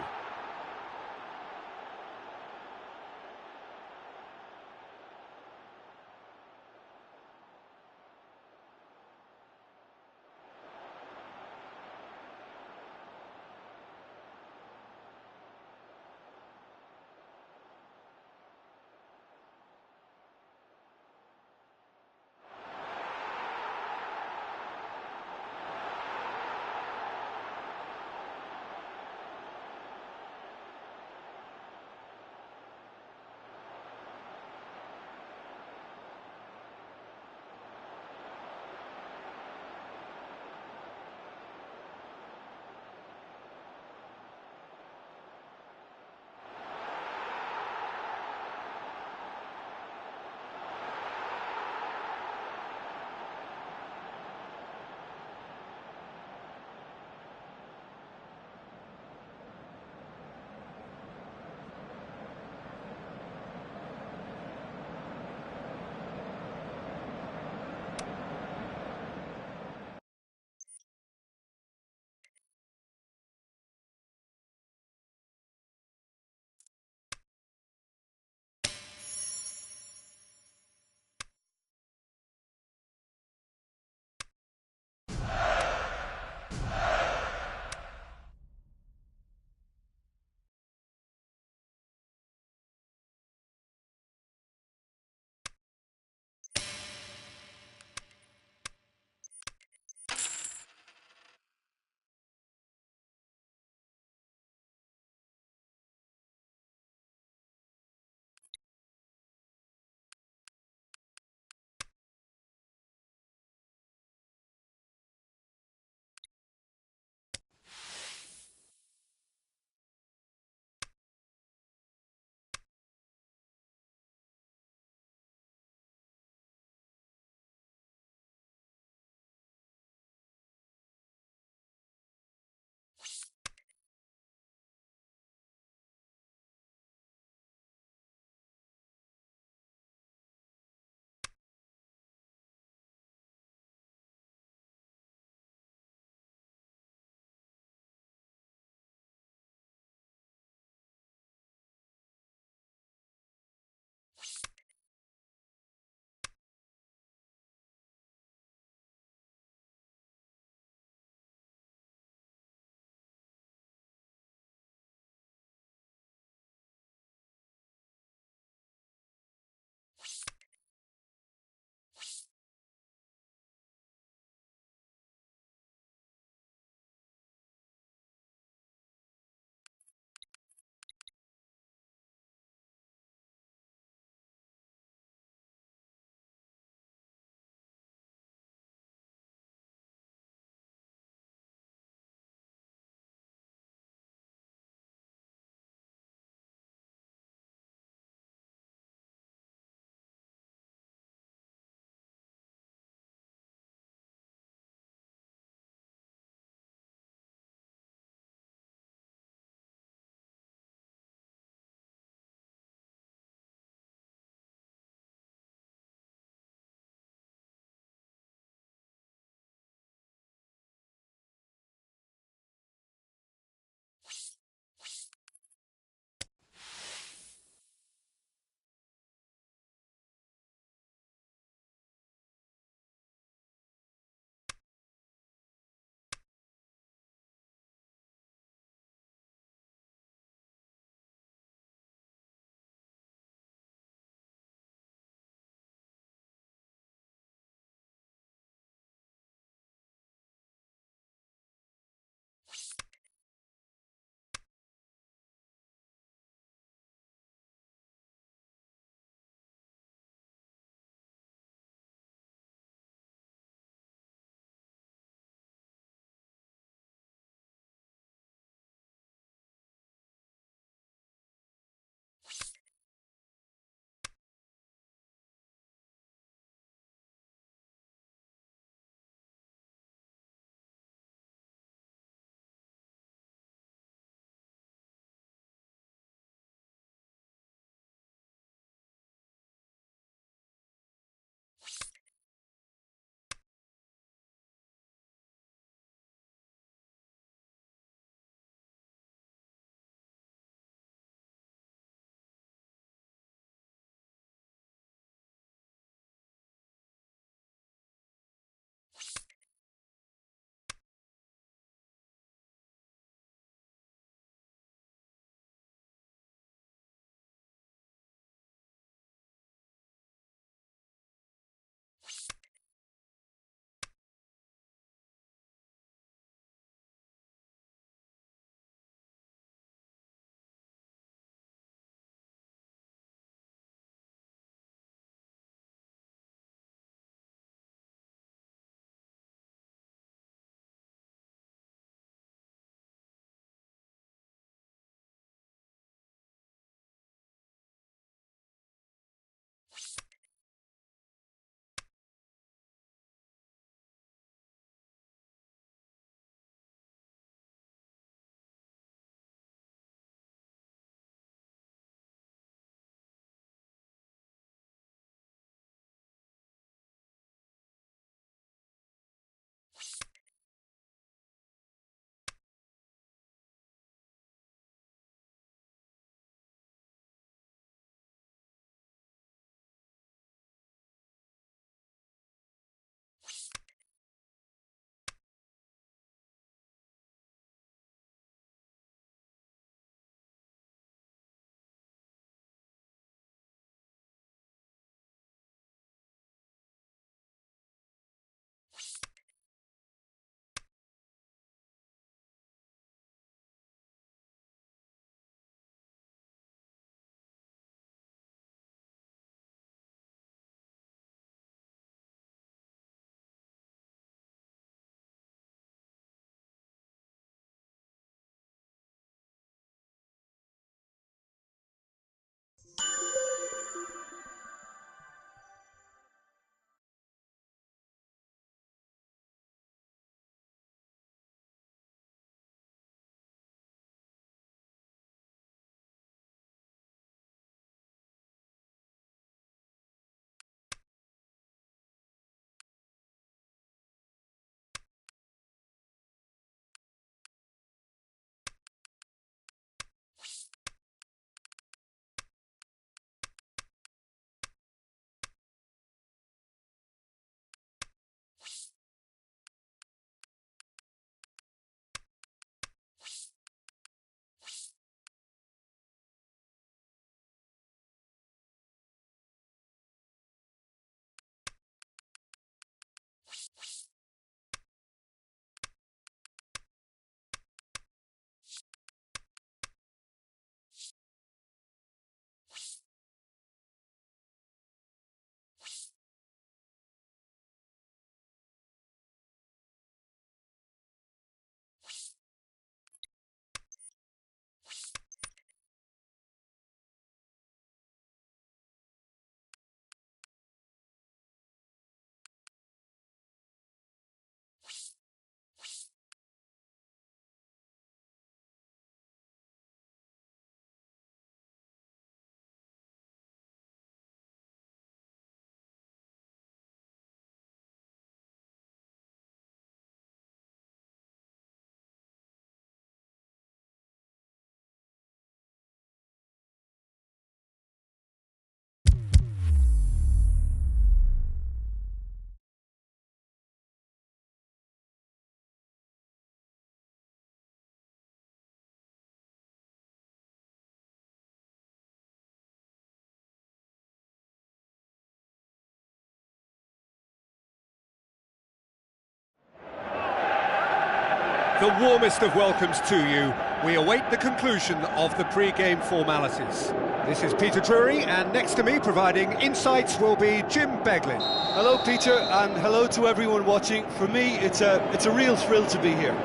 The warmest of welcomes to you. We await the conclusion of the pre-game formalities. This is Peter Drury, and next to me providing insights will be Jim Beglin. Hello, Peter, and hello to everyone watching. For me, it's a real thrill to be here.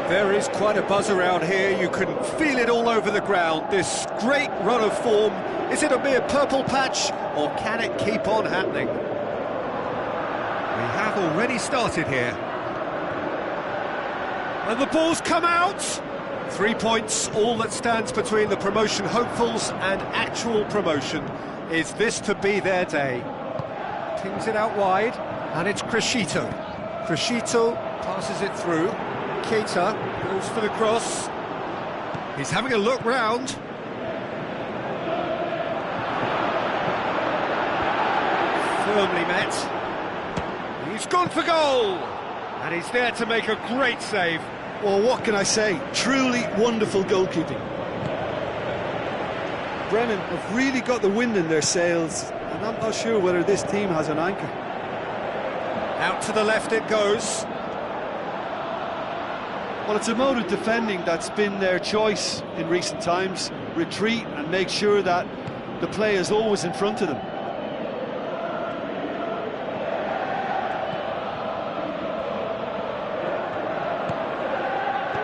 There is quite a buzz around here. You can feel it all over the ground. This great run of form. Is it a mere purple patch, or can it keep on happening? We have already started here. And the ball's come out! 3 points, all that stands between the promotion hopefuls and actual promotion. Is this to be their day? Pings it out wide, and it's Crescito. Crescito passes it through. Keita goes for the cross. He's having a look round. Firmly met. He's gone for goal! And he's there to make a great save. Well, what can I say? Truly wonderful goalkeeping. Bremen have really got the wind in their sails, and I'm not sure whether this team has an anchor. Out to the left it goes. Well, it's a mode of defending that's been their choice in recent times. Retreat and make sure that the play is always in front of them.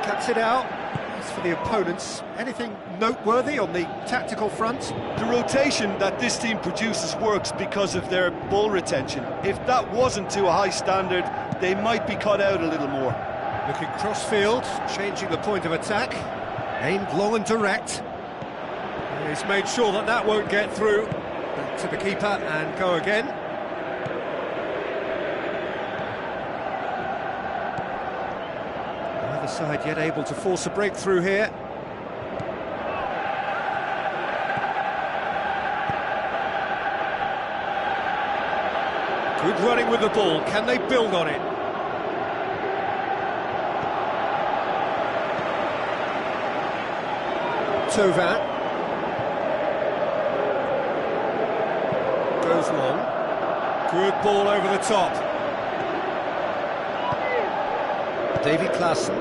Cuts it out. As for the opponents, anything noteworthy on the tactical front? The rotation that this team produces works because of their ball retention. If that wasn't to a high standard, they might be cut out a little more. Looking cross-field, changing the point of attack. Aimed long and direct. He's made sure that that won't get through. Back to the keeper and go again. Neither side yet able to force a breakthrough here. Good running with the ball. Can they build on it? Tovin goes long. Good ball over the top. Davy Klaassen.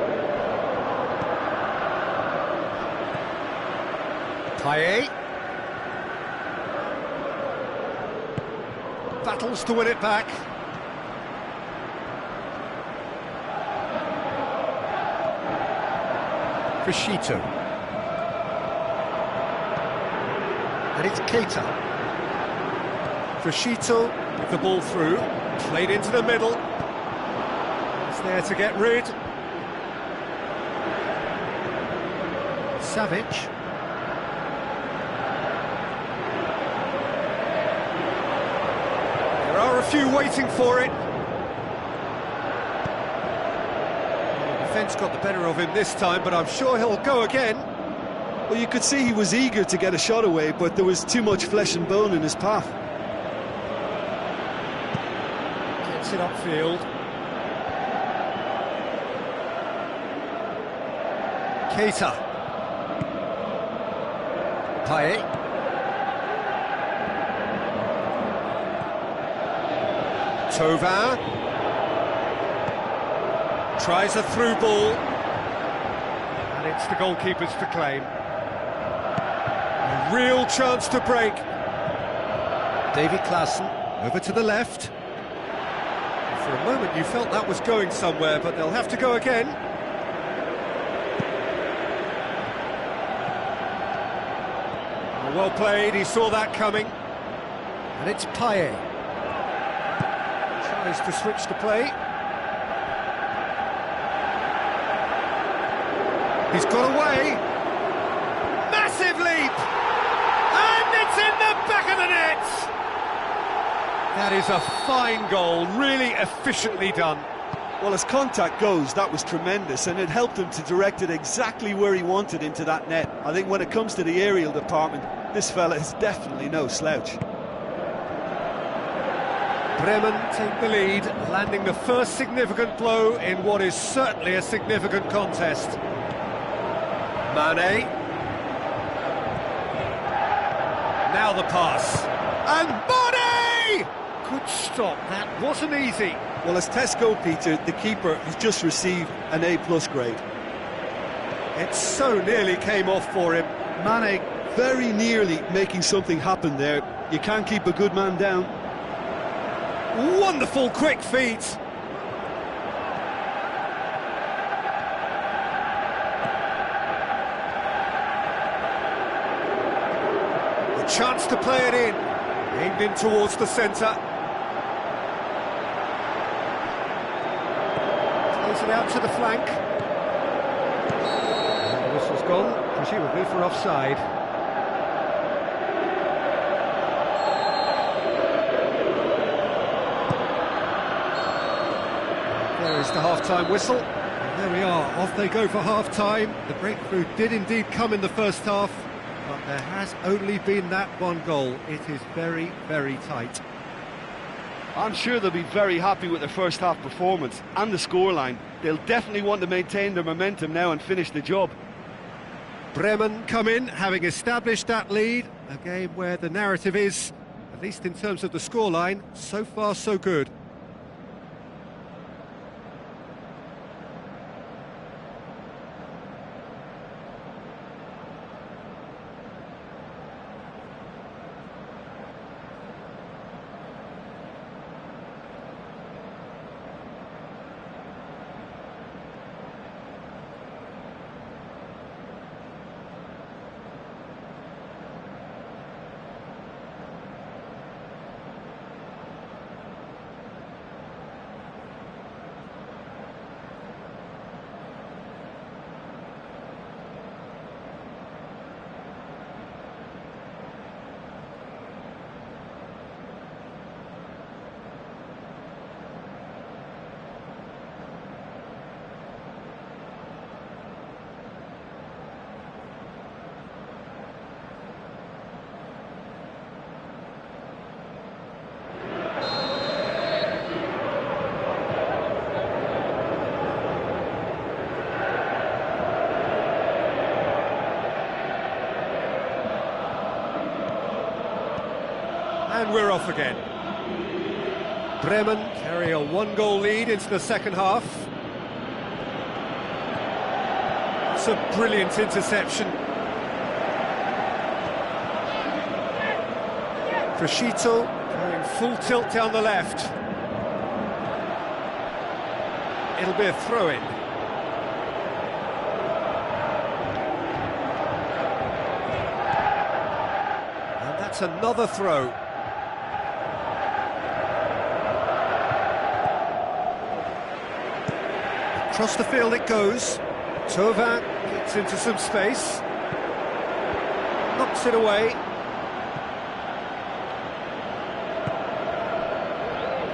Payet. Battles to win it back. Crescito. And it's Keita. Crescito with the ball through, played into the middle. It's there to get rid. Savic. There are a few waiting for it. The defence got the better of him this time, but I'm sure he'll go again. Well, you could see he was eager to get a shot away, but there was too much flesh and bone in his path. Gets it upfield. Keita. Payet. Tovin. Tries a through ball. And it's the goalkeepers to claim. A real chance to break. Davy Klaassen over to the left. For a moment you felt that was going somewhere, but they'll have to go again. Well played, he saw that coming. And it's Payet. Tries to switch the play. He's got away. Massive leap! And it's in the back of the net! That is a fine goal, really efficiently done. Well, as contact goes, that was tremendous, and it helped him to direct it exactly where he wanted into that net. I think when it comes to the aerial department, this fella is definitely no slouch. Bremen take the lead, landing the first significant blow in what is certainly a significant contest. Mane. Now the pass. And Mane! Good stop, that wasn't easy. Well, as tests go, Peter, the keeper has just received an A+ grade. It so nearly came off for him. Mane very nearly making something happen there. You can't keep a good man down. Wonderful quick feet. A chance to play it in. Aimed in towards the centre. Plays it out to the flank. And the whistle's gone, presumably for offside. There is the half-time whistle. And there we are, off they go for half-time. The breakthrough did indeed come in the first half, but there has only been that one goal. It is very, very tight. I'm sure they'll be very happy with their first half performance and the scoreline. They'll definitely want to maintain their momentum now and finish the job. Bremen come in, having established that lead. A game where the narrative is, at least in terms of the scoreline, so far so good. And we're off again. Bremen carry a one-goal lead into the second half. It's a brilliant interception. Crescito going full tilt down the left. It'll be a throw-in. And that's another throw. Across the field it goes. Thauvin gets into some space. Knocks it away.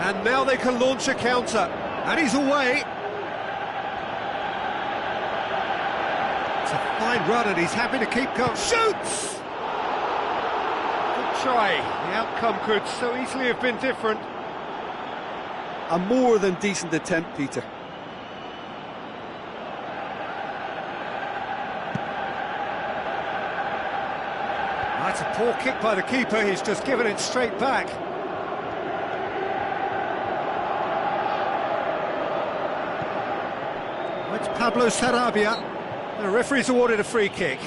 And now they can launch a counter. And he's away. It's a fine run and he's happy to keep going. Shoots! Good try. The outcome could so easily have been different. A more than decent attempt, Peter. That's a poor kick by the keeper, he's just given it straight back. It's Pablo Sarabia. The referee's awarded a free kick.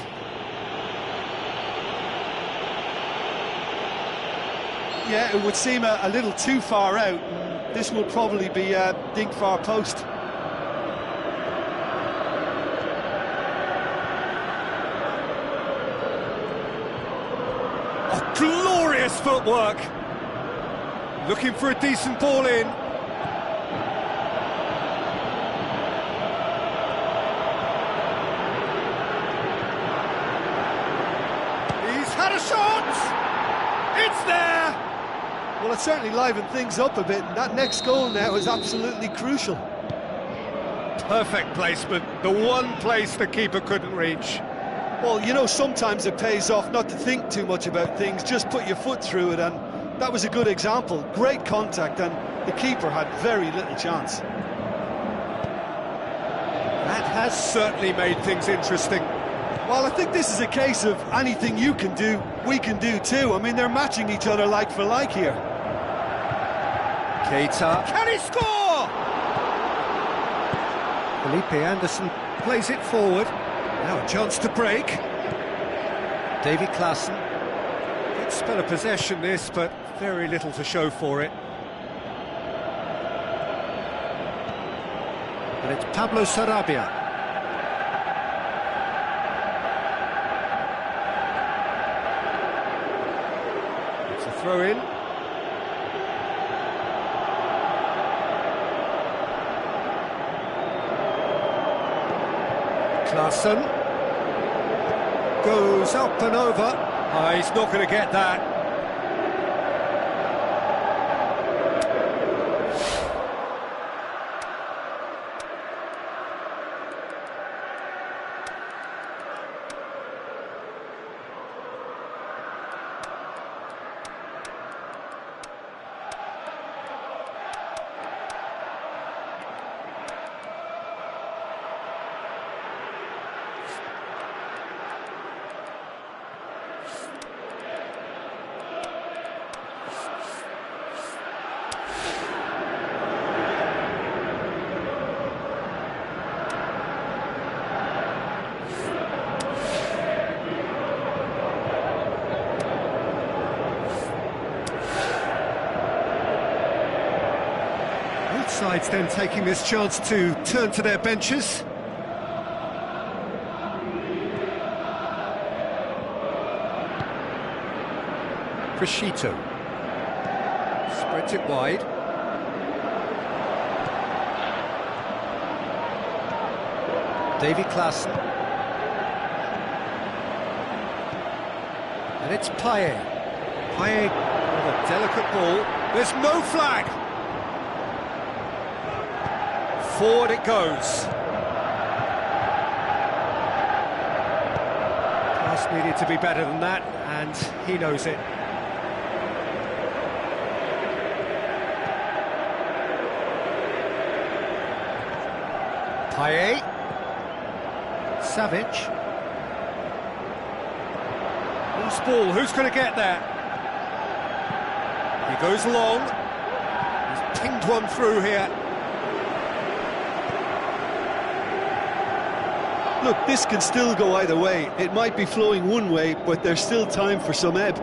Yeah, it would seem a little too far out. This will probably be a dig far post. Glorious footwork. Looking for a decent ball in. He's had a shot. It's there. Well, it certainly livened things up a bit, and that next goal now is absolutely crucial. Perfect placement. The one place the keeper couldn't reach. Well, you know, sometimes it pays off not to think too much about things, just put your foot through it, and that was a good example. Great contact, and the keeper had very little chance. That has certainly made things interesting. Well, I think this is a case of anything you can do, we can do too. I mean, they're matching each other like for like here. Keita. Can he score? Felipe Anderson plays it forward. Now a chance to break. Davy Klaassen. Good spell of possession this, but very little to show for it. And it's Pablo Sarabia. It's a throw-in. Klaassen goes up and over. Oh, he's not going to get that. Sides then taking this chance to turn to their benches. Crescito spreads it wide. Davy Klaassen. And it's Payet. Payet with a delicate ball. There's no flag! Forward it goes. Pass needed to be better than that, and he knows it. Payet. Savage. Loose ball, who's going to get there? He goes long. He's pinged one through here. Look, this can still go either way. It might be flowing one way, but there's still time for some ebb.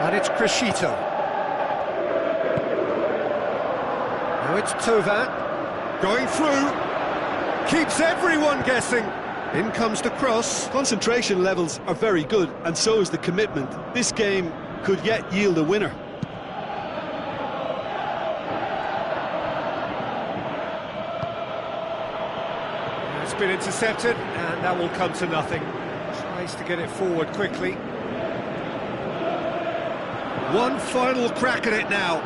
And it's Crescito. Now it's Thauvin. Going through. Keeps everyone guessing. In comes the cross. Concentration levels are very good, and so is the commitment. This game could yet yield a winner. Been intercepted, and that will come to nothing. Tries to get it forward quickly. One final crack at it now.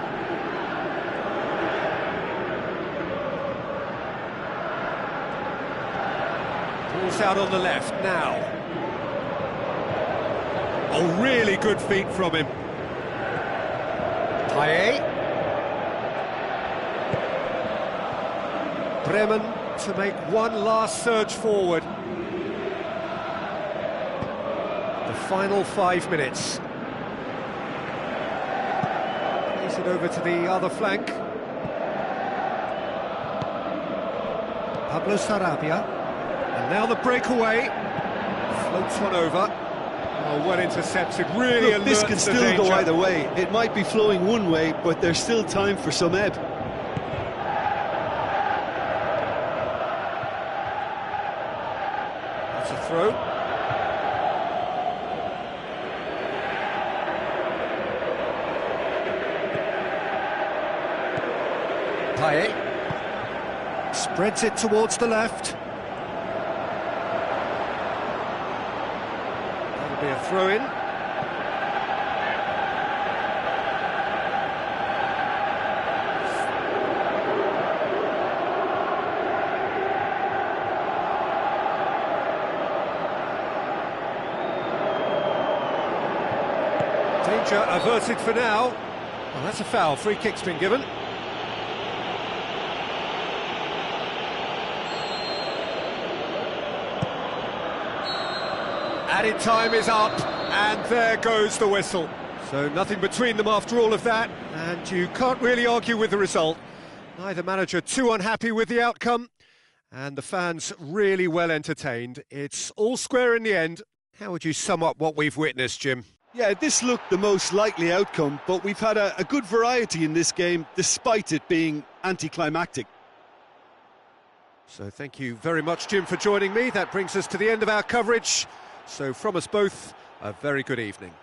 Ball's out on the left now. Oh, really good feet from him. Payet. Bremen to make one last surge forward. The final 5 minutes. Plays it over to the other flank. Pablo Sarabia. And now the breakaway. Floats one over. Oh, well intercepted. Really Look, this can still go either way. It might be flowing one way, but there's still time for some ebb. Throw. Payet spreads it towards the left. That'll be a throw-in. Danger averted for now. Well, that's a foul. Free kick's been given. Added time is up, and there goes the whistle. So nothing between them after all of that, and you can't really argue with the result. Neither manager too unhappy with the outcome, and the fans really well entertained. It's all square in the end. How would you sum up what we've witnessed, Jim? Yeah, this looked the most likely outcome, but we've had a good variety in this game, despite it being anticlimactic. So thank you very much, Jim, for joining me. That brings us to the end of our coverage. So from us both, a very good evening.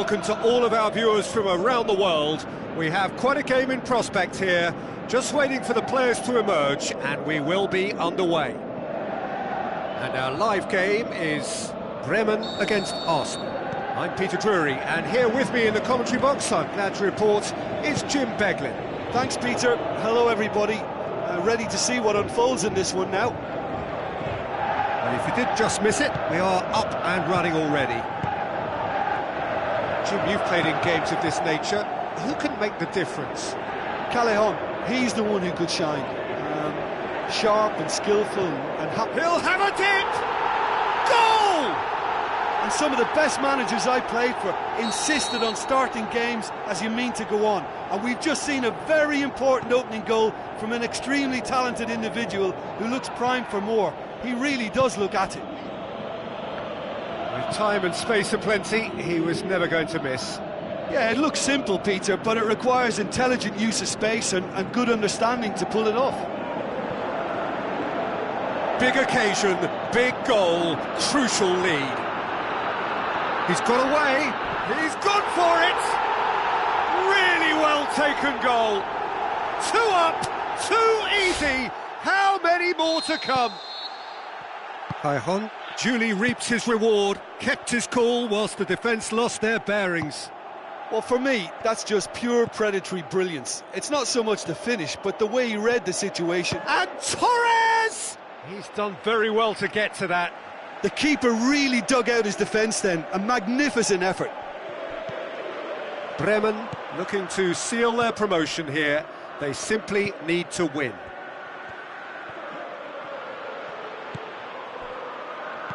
welcome to all of our viewers from around the world. We have quite a game in prospect here, just waiting for the players to emerge, and we will be underway. And our live game is Bremen against Arsenal. I'm Peter Drury, and here with me in the commentary box, I'm glad to report, is Jim Beglin. Thanks, Peter. Hello, everybody. Ready to see what unfolds in this one now. And if you did just miss it, we are up and running already. Jim, you've played in games of this nature. Who can make the difference? Callejon, he's the one who could shine. Sharp and skillful and he'll have a dip! Goal! And some of the best managers I played for insisted on starting games as you mean to go on. And we've just seen a very important opening goal from an extremely talented individual who looks primed for more. He really does look at it. With time and space aplenty, he was never going to miss. Yeah, it looks simple, Peter, but it requires intelligent use of space and good understanding to pull it off. Big occasion, big goal, crucial lead. He's got away, he's gone for it! Really well taken goal. 2 up, 2 easy, how many more to come? Callejon duly reaps his reward, kept his cool whilst the defence lost their bearings. Well, for me, that's just pure predatory brilliance. It's not so much the finish, but the way he read the situation. And Torres! He's done very well to get to that. The keeper really dug out his defence then, a magnificent effort. Bremen looking to seal their promotion here. They simply need to win.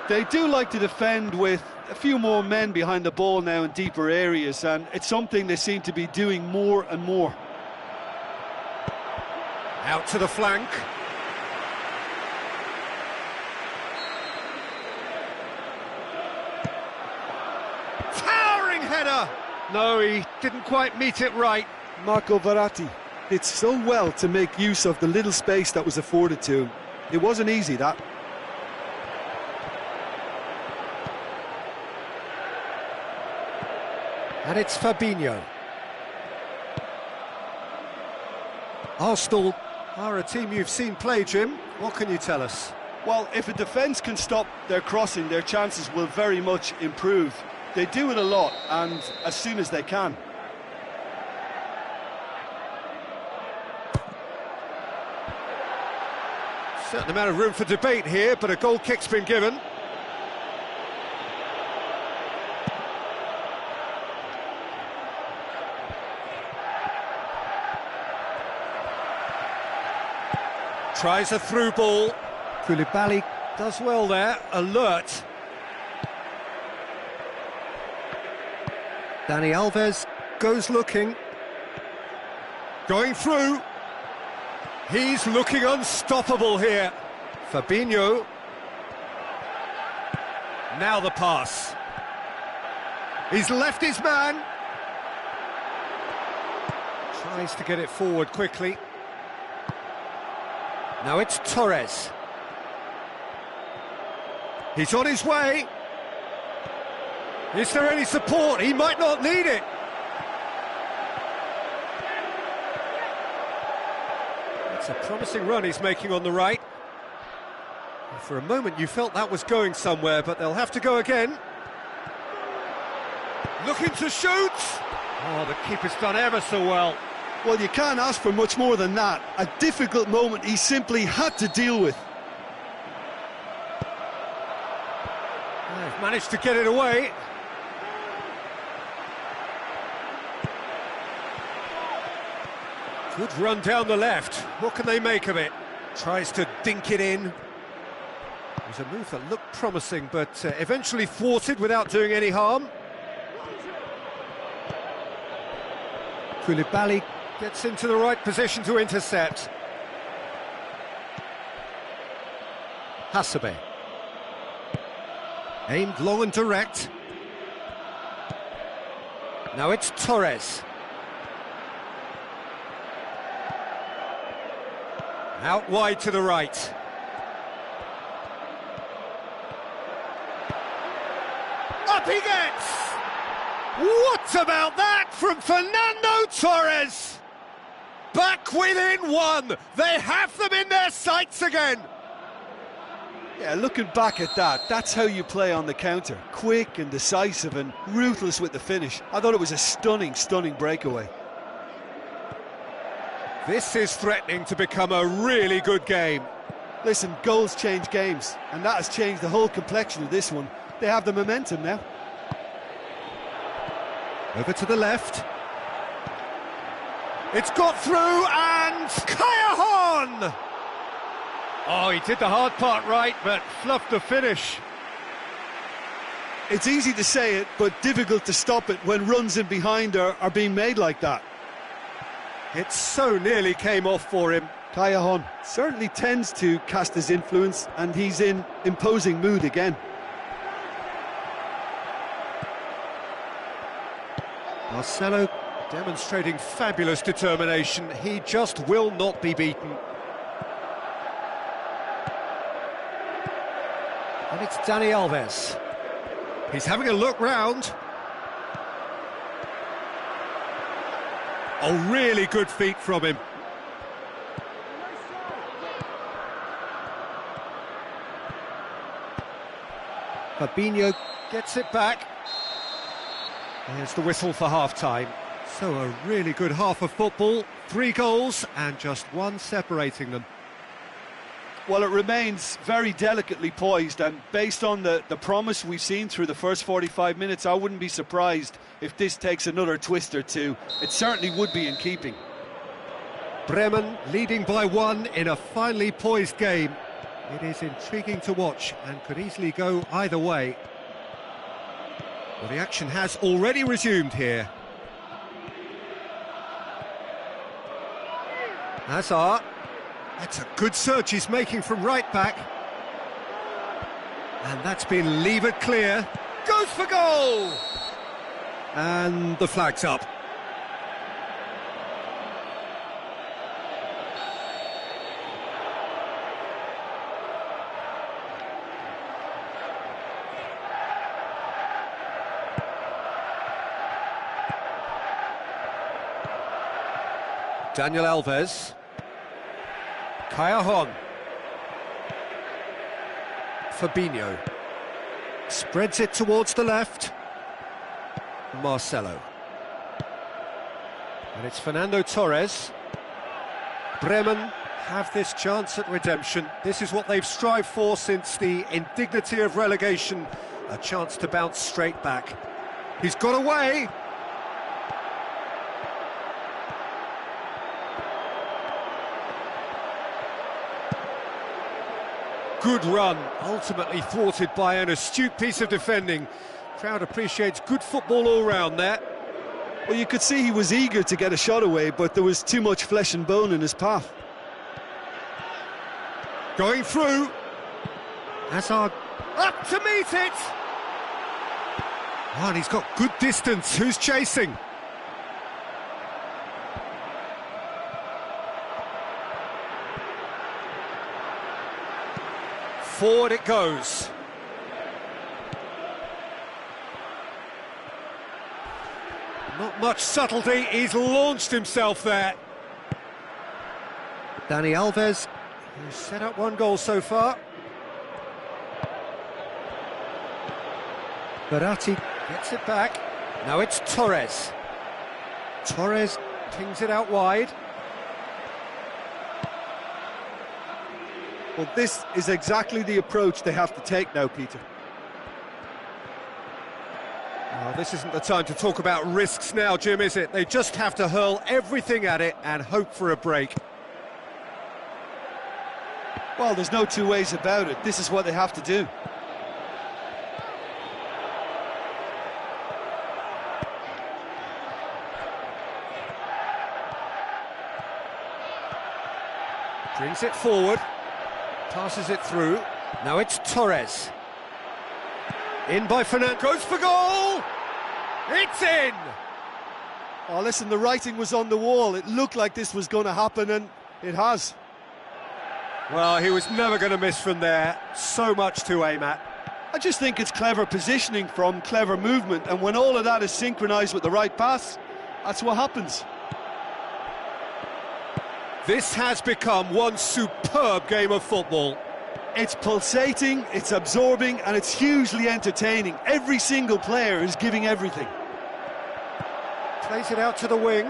They do like to defend with a few more men behind the ball now in deeper areas, and it's something they seem to be doing more and more. Out to the flank. Towering header! No, he didn't quite meet it right. Marco Verratti did so well to make use of the little space that was afforded to him. It wasn't easy, that. And it's Fabinho. Arsenal are a team you've seen play, Jim. What can you tell us? Well, if a defence can stop their crossing, their chances will very much improve. They do it a lot, and as soon as they can. Certain amount of room for debate here, but a goal kick's been given. Tries a through ball. Koulibaly does well there, alert. Dani Alves goes looking. Going through. He's looking unstoppable here. Fabinho. Now the pass. He's left his man. Tries to get it forward quickly. Now it's Torres. He's on his way. Is there any support? He might not need it. It's a promising run he's making on the right. For a moment you felt that was going somewhere, but they'll have to go again. Looking to shoot. Oh, the keeper's done ever so well. Well, you can't ask for much more than that. A difficult moment he simply had to deal with. They've managed to get it away. Good run down the left. What can they make of it? Tries to dink it in. It was a move that looked promising, but eventually thwarted without doing any harm. Koulibaly gets into the right position to intercept. Hasebe. Aimed long and direct. Now it's Torres. Out wide to the right. Up he gets! What about that from Fernando Torres? Back within one. They have them in their sights again. Yeah, looking back at that, that's how you play on the counter. Quick and decisive and ruthless with the finish. I thought it was a stunning, stunning breakaway. This is threatening to become a really good game. Listen, goals change games, and that has changed the whole complexion of this one. They have the momentum now. Over to the left. It's got through, and Kayahon! Oh, he did the hard part right, but fluffed the finish. It's easy to say it, but difficult to stop it when runs in behind are being made like that. It so nearly came off for him. Kayahon certainly tends to cast his influence, and he's in imposing mood again. Marcelo demonstrating fabulous determination. He just will not be beaten. And it's Dani Alves. He's having a look round. Oh, really good feet from him. Fabinho gets it back. There's the whistle for half-time. So a really good half of football, 3 goals and just one separating them. Well, it remains very delicately poised, and based on the promise we've seen through the first 45 minutes, I wouldn't be surprised if this takes another twist or two. It certainly would be in keeping. Bremen leading by 1 in a finely poised game. It is intriguing to watch and could easily go either way. Well, the action has already resumed here. Hazard. That's a good search he's making from right back. And that's been levered clear. Goes for goal! And the flag's up. Daniel Alves. Kayahon. Fabinho. Spreads it towards the left. Marcelo. And it's Fernando Torres. Bremen have this chance at redemption. This is what they've strived for since the indignity of relegation. A chance to bounce straight back. He's got away. Good run, ultimately thwarted by an astute piece of defending. Crowd appreciates good football all round there. Well, you could see he was eager to get a shot away, but there was too much flesh and bone in his path. Going through. Hazard up to meet it. Oh, and he's got good distance. Who's chasing? Forward it goes. Not much subtlety, he's launched himself there. Dani Alves, who's set up 1 goal so far. Verratti gets it back. Now it's Torres. Torres pings it out wide. Well, this is exactly the approach they have to take now, Peter. Well, this isn't the time to talk about risks now, Jim, is it? They just have to hurl everything at it and hope for a break. Well, there's no 2 ways about it. This is what they have to do. Brings it forward. Passes it through. Now it's Torres. In by Fernando. Goes for goal! It's in! Oh, listen, the writing was on the wall. It looked like this was going to happen, and it has. Well, he was never going to miss from there. So much to aim at. I just think it's clever positioning from clever movement, and when all of that is synchronised with the right pass, that's what happens. This has become one superb game of football. It's pulsating, it's absorbing, and it's hugely entertaining. Every single player is giving everything. Plays it out to the wing.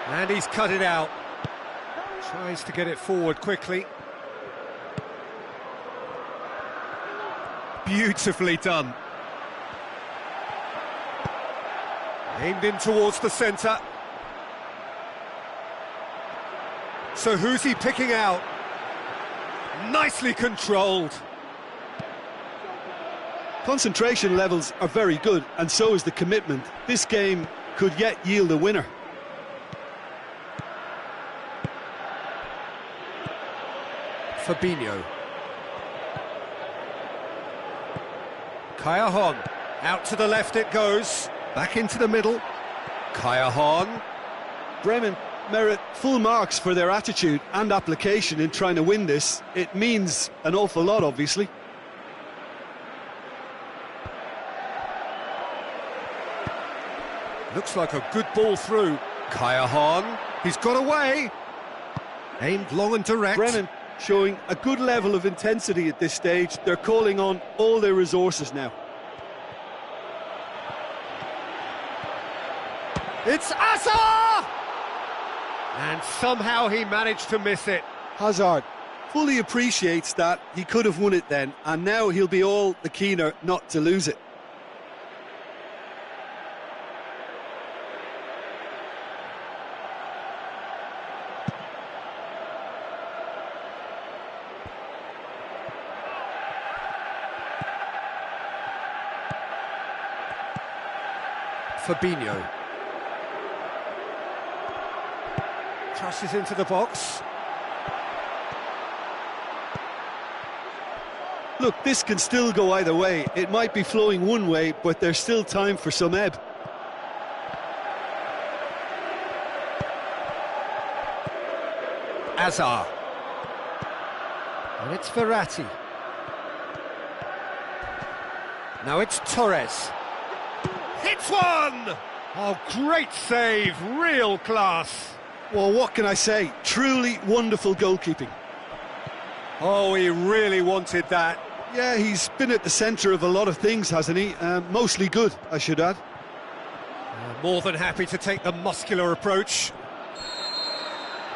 And he's cut it out. Tries to get it forward quickly. Beautifully done. Aimed in towards the centre. So who's he picking out? Nicely controlled. Concentration levels are very good, and so is the commitment. This game could yet yield a winner. Fabinho. Kaya out to the left it goes, back into the middle. Kaya Bremen merit full marks for their attitude and application in trying to win this. It means an awful lot, obviously. Looks like a good ball through. Kaya he's got away. Aimed long and direct. Bremen showing a good level of intensity at this stage. They're calling on all their resources now. It's Asa! And somehow he managed to miss it. Hazard fully appreciates that he could have won it then, and now he'll be all the keener not to lose it. Fabinho crosses into the box. Look, this can still go either way. It might be flowing one way, but there's still time for some ebb. Azar. And it's Verratti. Now it's Torres. Hits one! Oh, great save, real class. Well, what can I say? Truly wonderful goalkeeping. Oh, he really wanted that. Yeah, he's been at the centre of a lot of things, hasn't he? Mostly good, I should add. More than happy to take the muscular approach.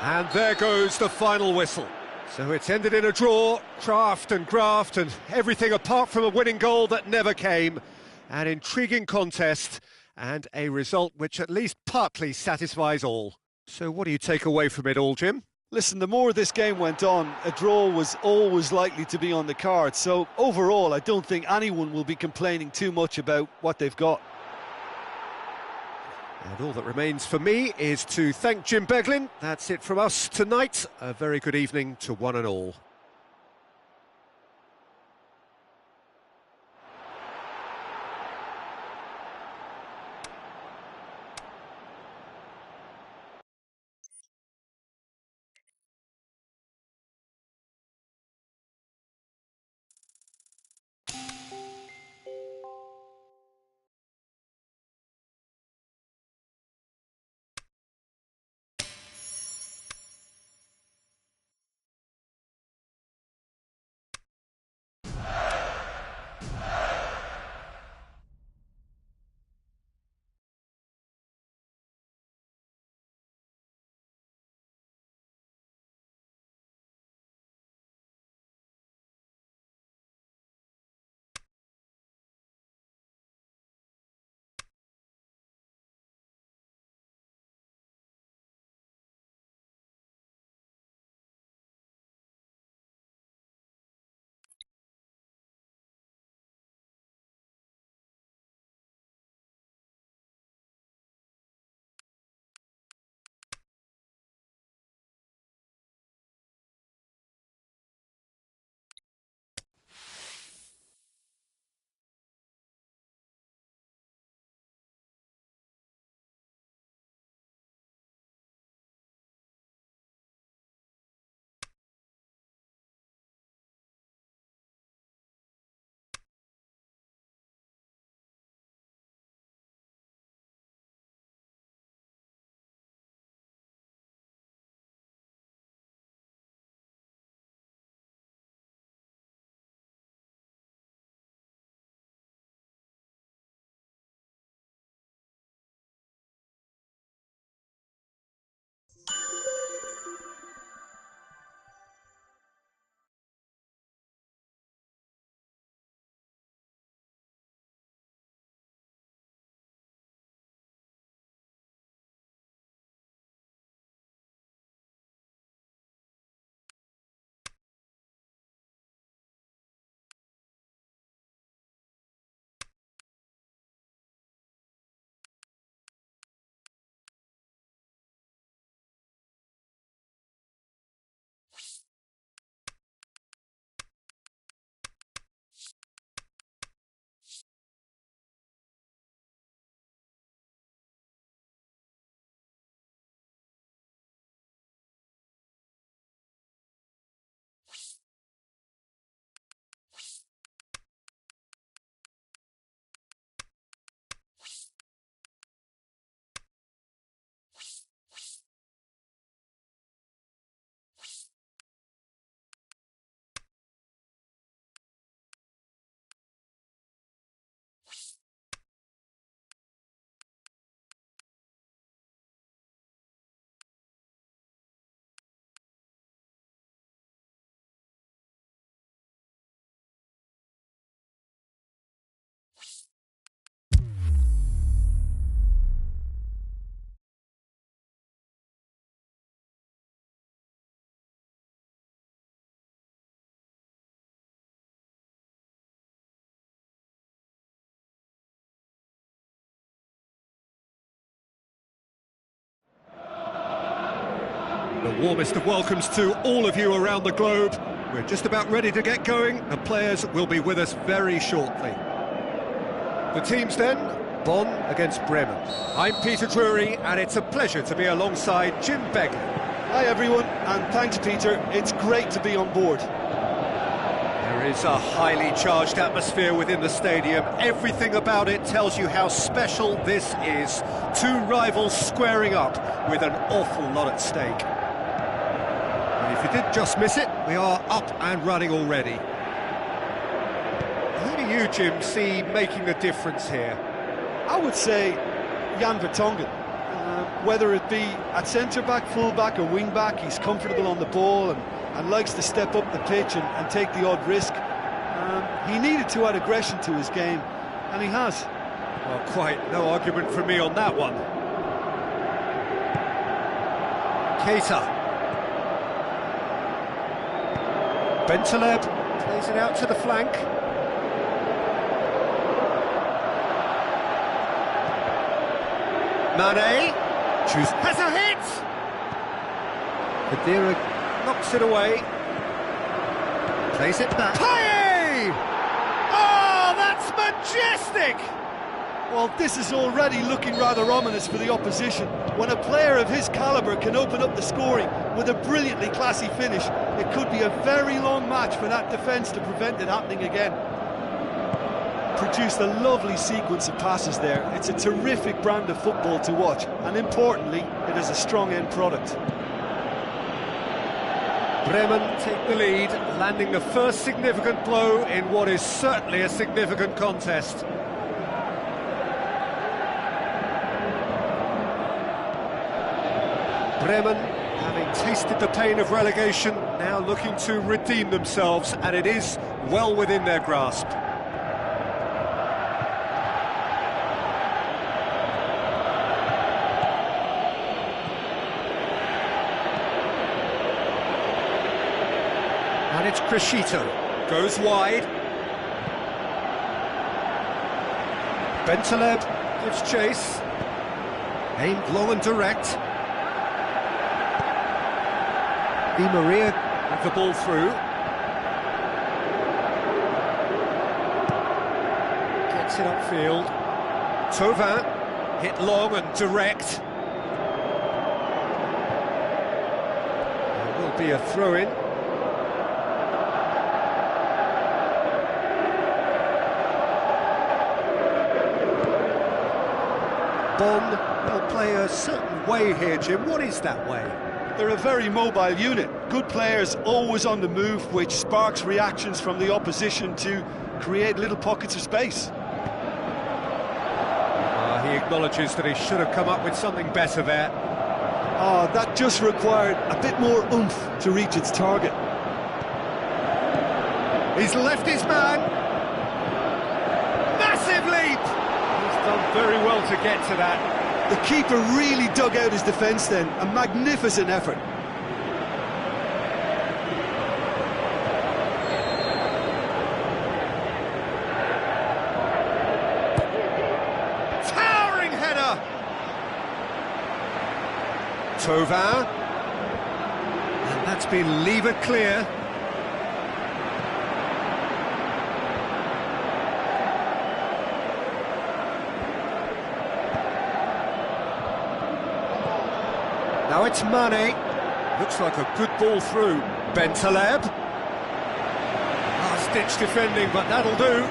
And there goes the final whistle. So it's ended in a draw, craft and graft and everything apart from a winning goal that never came. An intriguing contest and a result which at least partly satisfies all. So what do you take away from it all, Jim? Listen, the more this game went on, a draw was always likely to be on the card. So overall, I don't think anyone will be complaining too much about what they've got. And all that remains for me is to thank Jim Beglin. That's it from us tonight. A very good evening to one and all. The warmest of welcomes to all of you around the globe. We're just about ready to get going. The players will be with us very shortly. The teams then, Bonn against Bremen. I'm Peter Drury, and it's a pleasure to be alongside Jim Begley. Hi everyone, and thanks Peter, it's great to be on board. There is a highly charged atmosphere within the stadium. Everything about it tells you how special this is. Two rivals squaring up with an awful lot at stake. And if you did just miss it, we are up and running already. Who do you, Jim, see making the difference here? I would say Jan Vertonghen. Whether it be at centre-back, full-back or wing-back, he's comfortable on the ball and likes to step up the pitch and take the odd risk. He needed to add aggression to his game, and he has. Well, quite no argument from me on that one. Keita. Bentaleb plays it out to the flank. Mane has a hit! Kadira knocks it away. Plays it back. Payet! Oh, that's majestic! Well, this is already looking rather ominous for the opposition. When a player of his calibre can open up the scoring with a brilliantly classy finish, it could be a very long match for that defence to prevent it happening again. Produced a lovely sequence of passes there. It's a terrific brand of football to watch, and importantly, it is a strong end product. Bremen take the lead, landing the first significant blow in what is certainly a significant contest. Bremen, having tasted the pain of relegation, now looking to redeem themselves, and it is well within their grasp. And it's Crescito, goes wide. Bentaleb gives chase, aimed long and direct. Di Maria with the ball through. Gets it upfield. Thauvin, hit long and direct. There will be a throw-in. Bonn will play a certain way here, Jim. What is that way? They're a very mobile unit. Good players always on the move, which sparks reactions from the opposition to create little pockets of space. He acknowledges that he should have come up with something better there. That just required a bit more oomph to reach its target. He's left his man. Massive leap! He's done very well to get to that. The keeper really dug out his defence then, a magnificent effort. Towering header! Thauvin. And that's been levered clear. Now it's Mane. Looks like a good ball through. Bentaleb. Last-ditch defending, but that'll do.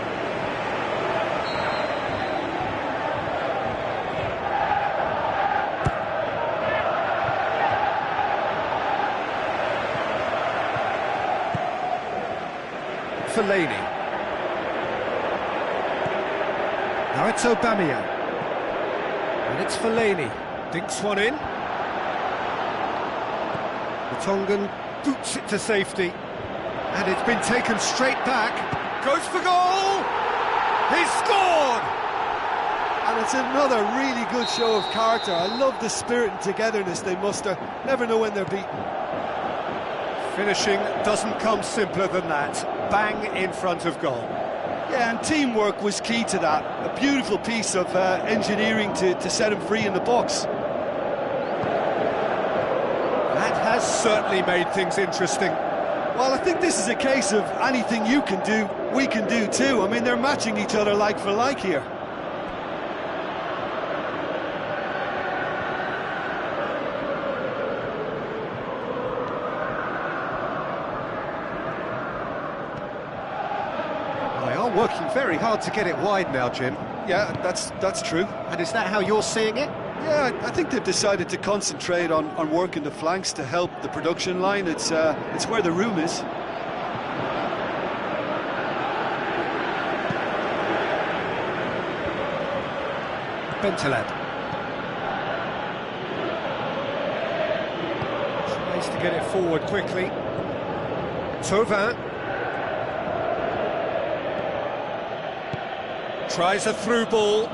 Fellaini. Now it's Aubameyang. And it's Fellaini. Dinks one in. Vertonghen boots it to safety, and it's been taken straight back. Goes for goal! He's scored! And it's another really good show of character. I love the spirit and togetherness they muster. Never know when they're beaten. Finishing doesn't come simpler than that. Bang in front of goal. Yeah, and teamwork was key to that. A beautiful piece of engineering to set him free in the box. That has certainly made things interesting. Well, I think this is a case of anything you can do, we can do too. I mean, they're matching each other like for like here. They are working very hard to get it wide now, Jim. Yeah, that's true. And is that how you're seeing it? Yeah, I think they've decided to concentrate on working the flanks to help the production line. It's where the room is. Bentaleb tries to get it forward quickly. Thauvin tries a through ball.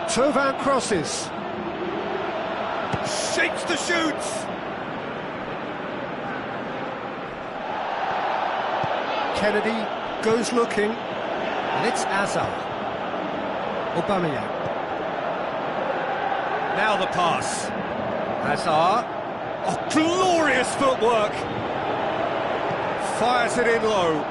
Thauvin crosses. Shapes the shoots. Kennedy goes looking, and it's Hazard. Aubameyang. Now the pass. Hazard. Oh, glorious footwork. Fires it in low.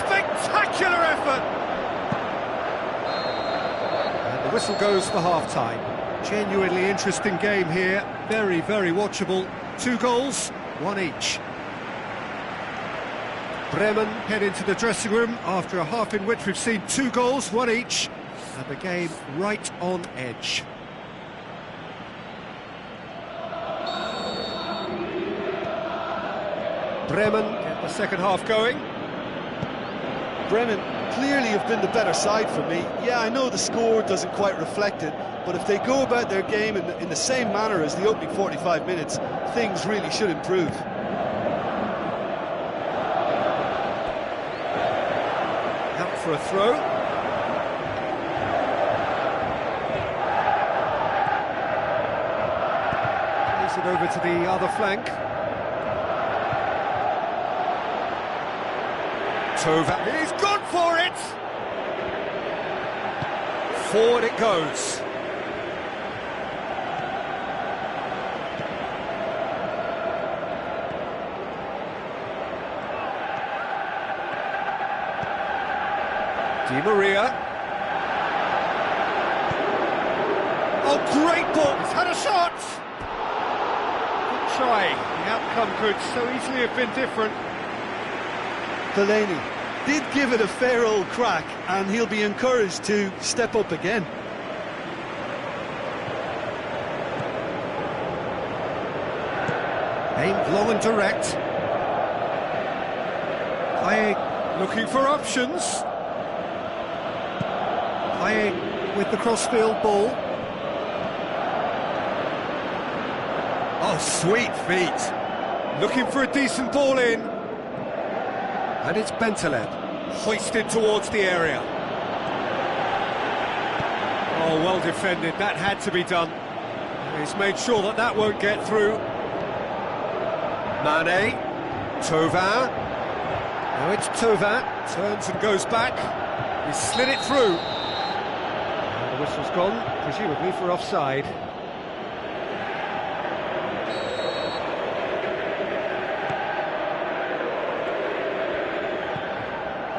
Spectacular effort! And the whistle goes for half-time. Genuinely interesting game here. Very, very watchable. 2 goals, 1 each. Bremen head into the dressing room after a half in which we've seen 2 goals, 1 each. And the game right on edge. Bremen get the second half going. Bremen clearly have been the better side for me. Yeah, I know the score doesn't quite reflect it, but if they go about their game in the same manner as the opening 45 minutes, things really should improve. Out for a throw. Plays it over to the other flank. Thauvin, he's gone for it! Forward it goes. Di Maria. Oh, great ball! He's had a shot! Good try. The outcome could so easily have been different. Fellaini did give it a fair old crack, and he'll be encouraged to step up again. Aimed long and direct. Payet looking for options. Payet with the crossfield ball. Oh, sweet feet. Looking for a decent ball in. And it's Bentaleb, hoisted towards the area. Oh, well defended, that had to be done. He's made sure that that won't get through. Mane, Thauvin. Now it's Thauvin, turns and goes back. He slid it through. And the whistle's gone, presumably for offside.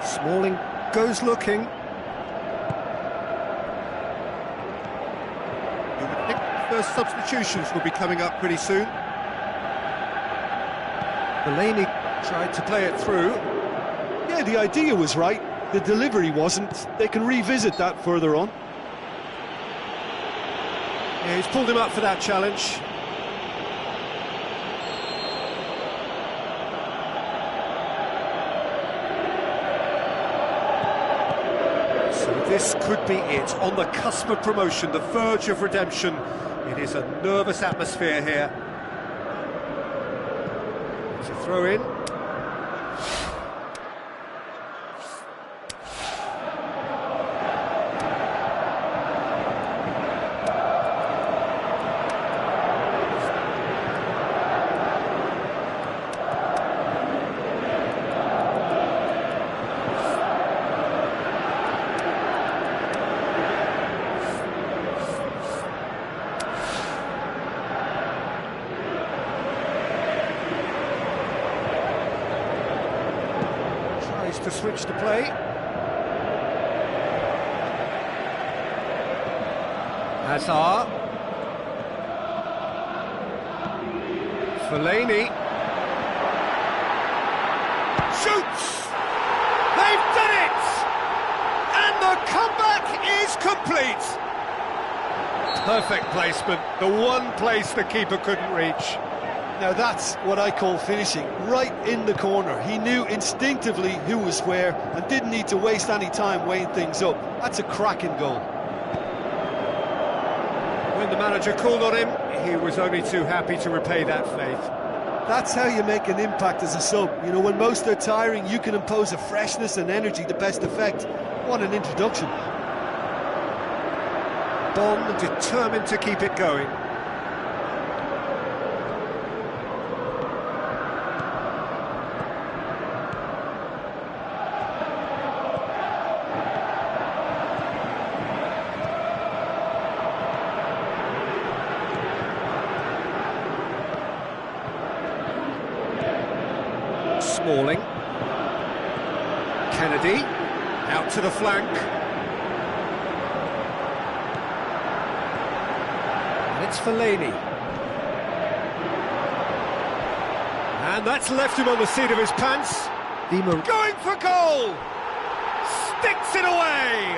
Smalling goes looking. You would think the first substitutions will be coming up pretty soon. Fellaini tried to play it through. Yeah, the idea was right. The delivery wasn't. They can revisit that further on. Yeah, he's pulled him up for that challenge. This could be it, on the cusp of promotion, the verge of redemption. It is a nervous atmosphere here. It's a throw in. switch to play. Hazard. Fellaini. Shoots! They've done it! And the comeback is complete! Perfect placement, the one place the keeper couldn't reach. Now that's what I call finishing, right in the corner. He knew instinctively who was where and didn't need to waste any time weighing things up. That's a cracking goal. When the manager called on him, he was only too happy to repay that faith. That's how you make an impact as a sub. You know, when most are tiring, you can impose a freshness and energy to best effect. What an introduction. Bond determined to keep it going. Smalling. Kennedy, out to the flank. And it's Fellaini. And that's left him on the seat of his pants. Going for goal! Sticks it away!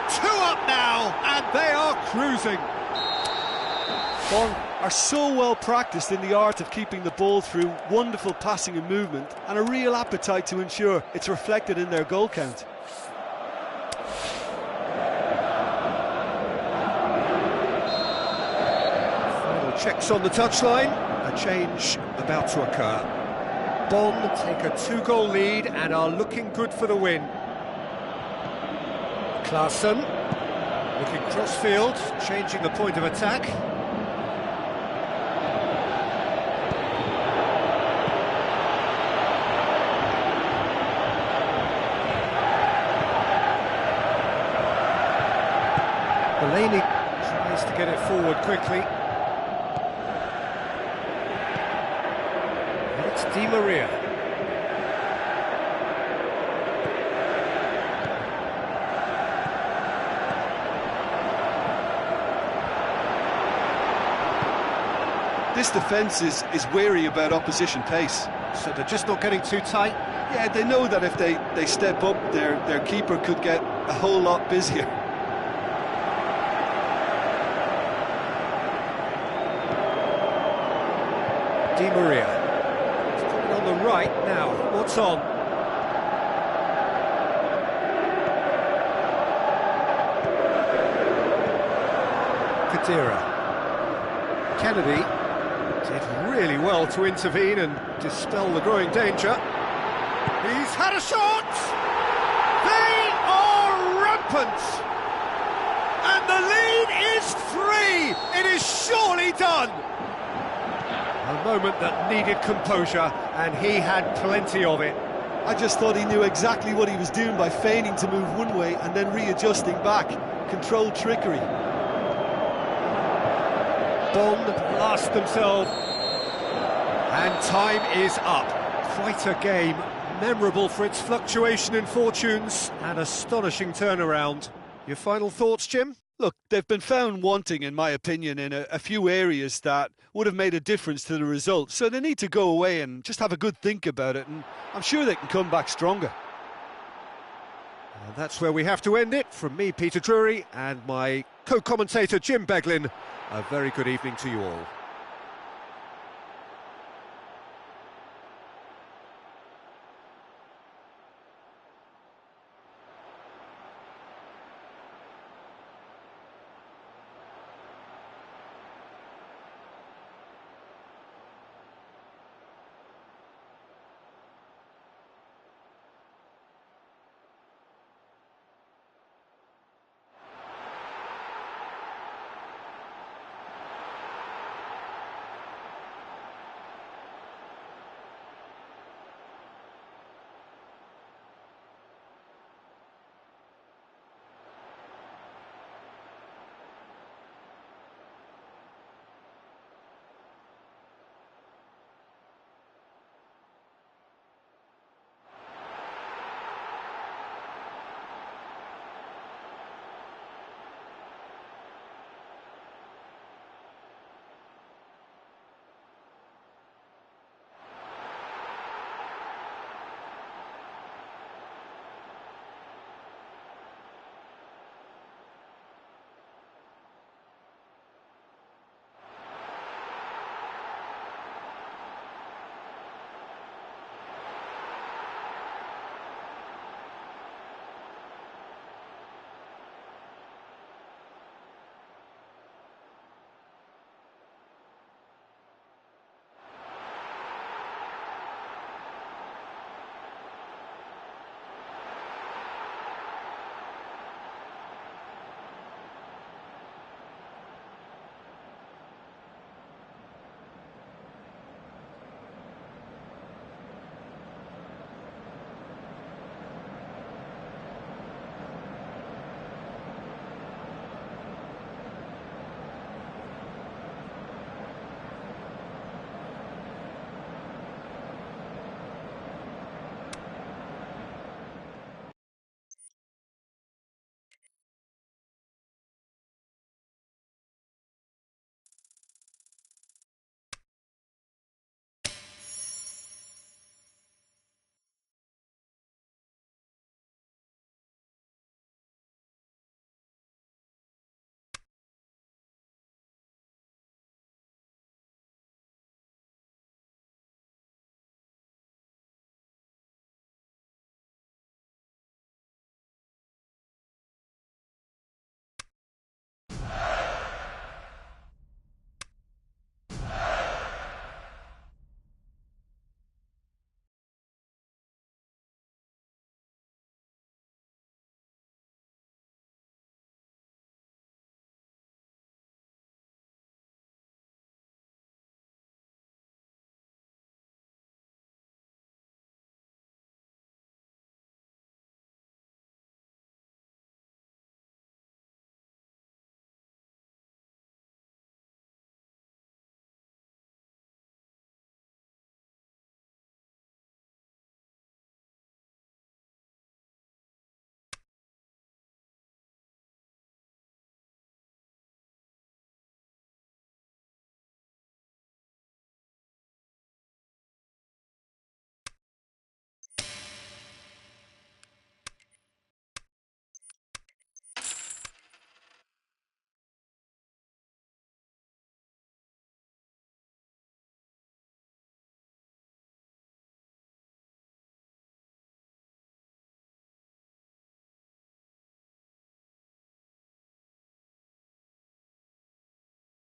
2 up now, and they are cruising. Bond are so well practiced in the art of keeping the ball through, wonderful passing and movement, and a real appetite to ensure it's reflected in their goal count. Final checks on the touchline, a change about to occur. Bonn take a 2-goal lead and are looking good for the win. Klaassen, looking crossfield, changing the point of attack. Fellaini tries to get it forward quickly. And it's Di Maria. This defence is wary about opposition pace. So they're just not getting too tight? Yeah, they know that if they step up, their keeper could get a whole lot busier. Di Maria. He's got it on the right now. What's on? Kadira. Kennedy did really well to intervene and dispel the growing danger. He's had a shot! They are rampant! And the lead is 3! It is surely done! A moment that needed composure, and he had plenty of it. I just thought he knew exactly what he was doing by feigning to move one way and then readjusting back. Controlled trickery. Bond blast themselves. And time is up. Quite a game, memorable for its fluctuation in fortunes and astonishing turnaround. Your final thoughts, Jim? Look, they've been found wanting, in my opinion, in a few areas that would have made a difference to the result. So they need to go away and just have a good think about it, and I'm sure they can come back stronger. And that's where we have to end it. From me, Peter Drury, and my co-commentator, Jim Beglin, a very good evening to you all.